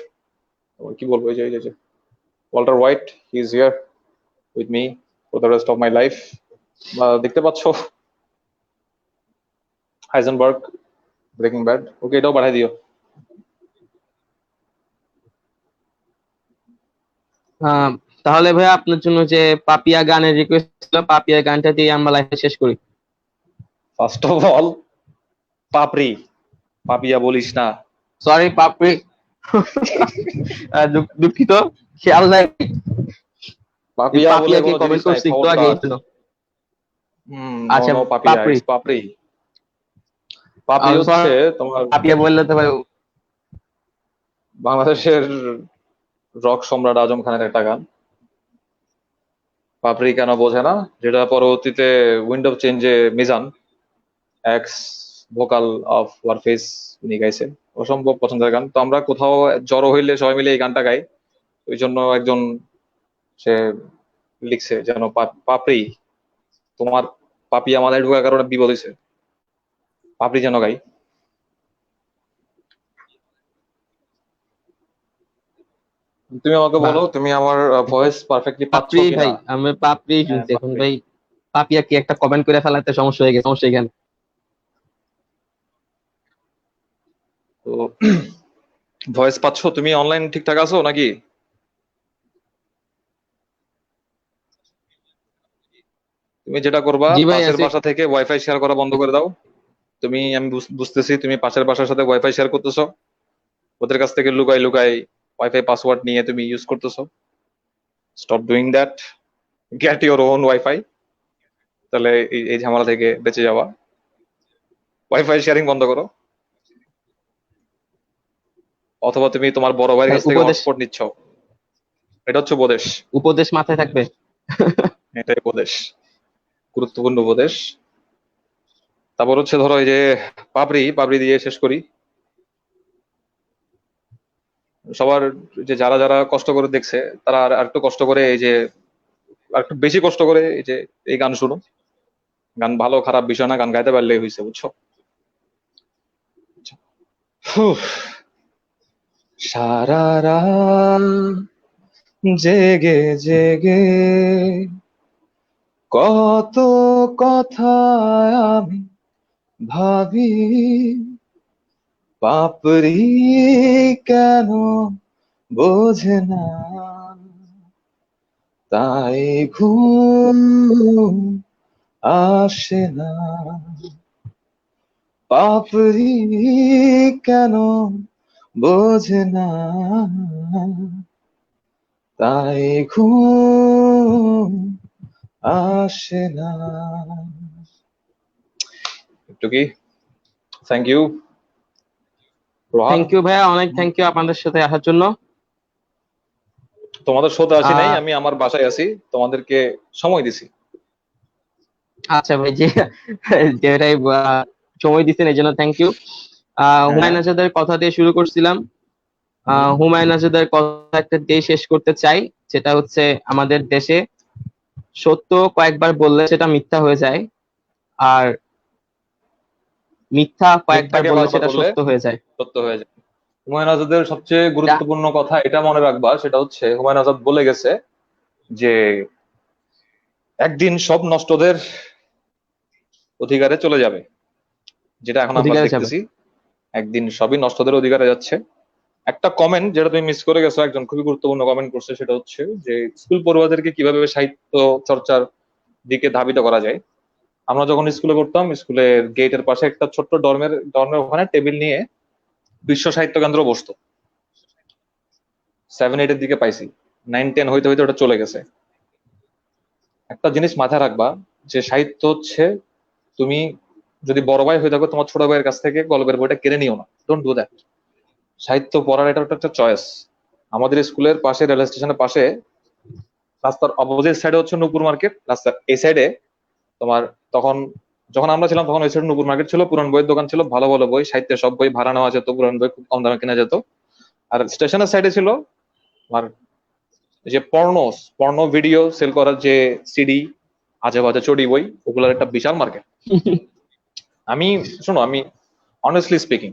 কি বলবো, এই যে Walter white, he is here with me for the rest of my life. দেখতে পাচ্ছ হাইজেনবার্গ ব্রেকিং ব্যাড, ওকে এটাও পাঠিয়ে দিও। আহ, তাহলে ভাই আপনার জন্য যে পাপিয়া গানের রিকোয়েস্ট ছিল, পাপিয়া গানটা দিয়ে আমরা লাইফে শেষ করি। ফার্স্ট অফ অল পাপড়ি, পাপিয়া বলিস না। সরি পাপড়ি, দুঃখিত, খেয়াল নাই। পাপিয়া বলে পাপিয়া কে কোনো জিনিস কমেন্ট নাই, করছে একটু আগে খবরদার। এই জন্য। নো আচ্ছা নো পাপিয়া, পাপড়ি, ইটস পাপড়ি। পাপড়ি হচ্ছে তোমার পাপিয়া বললে তো ভাই। বাংলাদেশের রক সম্রাট আজম খানের একটা গান, পাপড়ি কেন বোঝে না, যেটা পরবর্তীতে উইন্ড অফ চেঞ্জে Mizan ex vocal of Warfaze উনি গাইছেন, অসম্ভব পছন্দের গান। তো আমরা কোথাও জড়ো হইলে সবাই মিলে এই গানটা গাই, ওই জন্য একজন সে লিখছে যেন পাপড়ি তোমার পাপিয়া মাথায় ঢোকার কারণে বিপদ হয়েছে, পাপড়ি যেন গাই। তুমি আমাকে বাহ, বলো তুমি আমার ভয়েস পারফেক্টলি পাচ্ছ পাপড়ি কিনা। ভাই, আমি পাপড়ি হ্যাঁ শুনছি এখন পাপড়ি। ভাই। পাপিয়া কি একটা কমেন্ট করে ফেলাতে সমস্যা হয়ে গেছে, সমস্যা এখানে। তো ভয়েস পাচ্ছ? তুমি অনলাইন ঠিকঠাক আছো নাকি? তুমি যেটা করবা, জি ভাই পাশের আছি। বাসা থেকে ওয়াইফাই শেয়ার করা বন্ধ করে দাও। আমি বুঝতেছি তুমি পাশের বাসার সাথে ওয়াইফাই শেয়ার করতেছো, ওদের কাছ থেকে লুকাই লুকাই ওয়াইফাই পাসওয়ার্ড নিয়ে তুমি ইউজ করতেছো। Stop doing that, gate your own wifi. তাহলে এই ঝামেলা থেকে বেঁচে যাওয়া। ওয়াইফাই শেয়ারিং বন্ধ করো, অথবা তুমি তোমার বড় ভাইয়ের ভাই কাছ থেকে উপদেশ, হটস্পট নিচ্ছ। এটা হচ্ছে উপদেশ। উপদেশ মাথায় থাকবে। এটাই উপদেশ, গুরুত্বপূর্ণ উপদেশ। তারপর হচ্ছে ধরো এই যে পাপড়ি পাপড়ি দিয়ে শেষ করি। সবার যে যারা যারা কষ্ট করে দেখছে, তারা আর একটু কষ্ট করে এই যে আর একটু বেশি কষ্ট করে এই যে এই গান শুনো। গান ভালো খারাপ বিষয় না, গান গাইতে পারলেই হয়েছে, বুঝছো? হুহ, সারা রাত জেগে জেগে কত কথা আমি ভাবি, পাপড়ি কেন বোঝে না, তাই ঘুম আসে না। পাপড়ি কেন বোঝে না, তাই ঘুম আসে না। একটু কি, thank you Rohan. Thank you ভাইয়া, অনেক থ্যাংক ইউ আপনাদের সাথে আসার জন্য। তোমাদের শোতে আসি নাই, আহ আমি আমার বাসায় আছি, তোমাদেরকে সময় দিছি। আচ্ছা ভাই, যে যেটাই সময় দিচ্ছেন এই জন্য থ্যাংক ইউ। হ্যাঁ, হুমায়ুন আজাদের কথা দিয়ে শুরু করছিলাম। হুম। হুমায়ুন আজাদের কথা একটা দিয়ে শেষ করতে চাই, যেটা হচ্ছে আমাদের দেশে সত্য কয়েকবার বললে সেটা মিথ্যা হয়ে যায়, আর মিথ্যা কয়েকবার মিথ্যাকে বললে বারবার সেটা বললে সত্য হয়ে যায়। সত্য হয়ে যায়। হুমায়ুন আজাদের সবচেয়ে যা, গুরুত্বপূর্ণ কথা এটা মনে রাখবা, সেটা হচ্ছে হুমায়ুন আজাদ বলে গেছে যে একদিন সব নষ্টদের অধিকারে চলে যাবে, যেটা এখন আমরা অধিকারে যাবে। দেখতেছি। একদিন সবই নষ্টদের অধিকারে যাচ্ছে। একটা কমেন্ট যেটা তুমি মিস করে গেছো, একজন খুবই গুরুত্বপূর্ণ কমেন্ট করছে, সেটা হচ্ছে যে স্কুল পড়ুয়াদেরকে কিভাবে সাহিত্য চর্চার দিকে ধাবিত করা যায়। আমরা যখন স্কুলে পড়তাম, স্কুলের গেটের পাশে একটা ছোট্ট ডর্মের ওখানে টেবিল নিয়ে বিশ্ব সাহিত্য কেন্দ্র বসতো। 7-8 এর দিকে পাইছি, 9-10 হইতে হইতে ওটা চলে গেছে। একটা জিনিস মাথায় রাখবা, যে সাহিত্য হচ্ছে, তুমি যদি বড় ভাই হয়ে থাকো, তোমার ছোট ভাইয়ের কাছ থেকে গল্পের বইটা কেড়ে নিও না, ডোন্ট ডু দ্যাট। সাহিত্য পড়ার এটা একটা চয়েস। আমাদের স্কুলের পাশে, রেল স্টেশনের পাশে, রাস্তার অপোজিট সাইডে হচ্ছে নূপুর মার্কেট, রাস্তার এই সাইডে তোমার, তখন যখন আমরা ছিলাম তখন ওই সাইডে নূপুর মার্কেট ছিল, পুরান বইয়ের দোকান ছিল, ভালো ভালো বই, সাহিত্যের সব বই ভাড়া নেওয়া যেত, পুরান বই খুব কম দামে কেনা যেত। আর স্টেশনের সাইডে ছিল আমার যে পর্ণ পর্ণ ভিডিও সেল করার যে সিডি, আজে বাজে চড়ি বই, ওগুলোর একটা বিশাল মার্কেট। আমি, শোনো, আমি honestly speaking,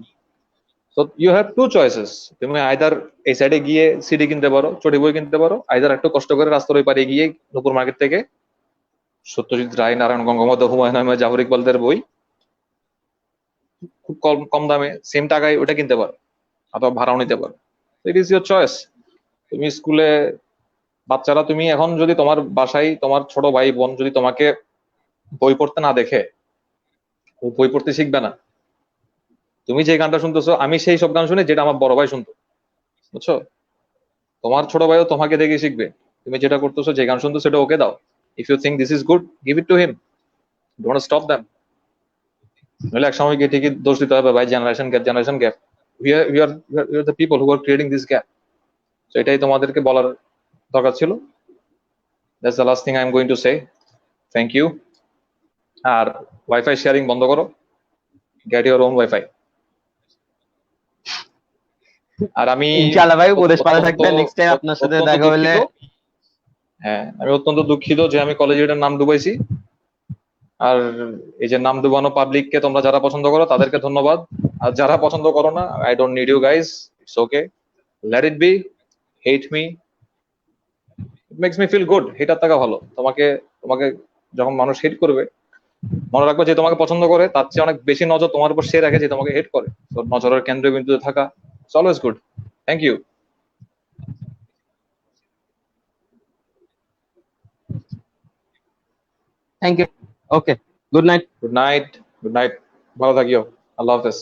so you have two choices. তুমি আইদার এই সাইডে গিয়ে সিডি কিনতে পারো, চটি বই কিনতে পারো, আইদার একটু কষ্ট করে রাস্তার ওই পারে গিয়ে নূপুর মার্কেট থেকে সত্যজিৎ রায়, নারায়ণ গঙ্গোপাধ্যায়, হুমায়ুন আহমেদ, জাফর ইকবালদের বই খুব কম কম দামে সেম টাকায় ওটা কিনতে পারো, অথবা ভাড়াও নিতে পারো। It is your choice. তুমি স্কুলে বাচ্চারা, তুমি এখন যদি তোমার বাসায় তোমার ছোট ভাই বোন যদি তোমাকে বই পড়তে না দেখে, ও বই পড়তে শিখবে না। তুমি যে গানটা শুনতেছো, আমি সেই সব গান শুনি যেটা আমার বড় ভাই শুনতো, বুঝছো? তোমার ছোট ভাইও তোমাকে দেখে শিখবে। তুমি যেটা করতেছো, যে গান শুনতো, সেটা ওকে দাও। If you think this is good, give it to him, don't stop them. নইলে এক সময় গিয়ে ঠিকই দোষ দিতে হবে, ভাই generation gap, generation gap. We are the people who are creating this gap. তো এটাই তোমাদেরকে বলার দরকার ছিল। That's the last thing I am going to say. Thank you. আর ওয়াইফাই শেয়ারিং বন্ধ করো, গেট ইউর ওন ওয়াইফাই। আর আমি ইনশাআল্লাহ ভাই, উপদেশ পাওয়া অত্যন্ত থাকবে, নেক্সট টাইম আপনার সাথে অত্যন্ত দেখা হলে। দুঃখিত। হ্যাঁ, আমি অত্যন্ত দুঃখিত যে আমি কলেজের নাম ডুবাইছি। আর এই যে নাম ডুবানো পাবলিককে তোমরা যারা পছন্দ করো তাদেরকে ধন্যবাদ। আর যারা পছন্দ করো না, I don't need you guys, it's okay, let it be. Hate me, it makes me feel good. Hater থাকা ভালো। তোমাকে তোমাকে যখন মানুষ হেট করবে, মনে রাখবে যে তোমাকে পছন্দ করে তার চেয়ে অনেক বেশি নজর তোমার উপর সে রাখে যে তোমাকে হেট করে। তো নজরের কেন্দ্রবিন্দুতে থাকা it's always good. Thank you. Thank you. Okay, good night. Good night. Good night. ভালো থাকিও। আল্লাহ হাফেজ।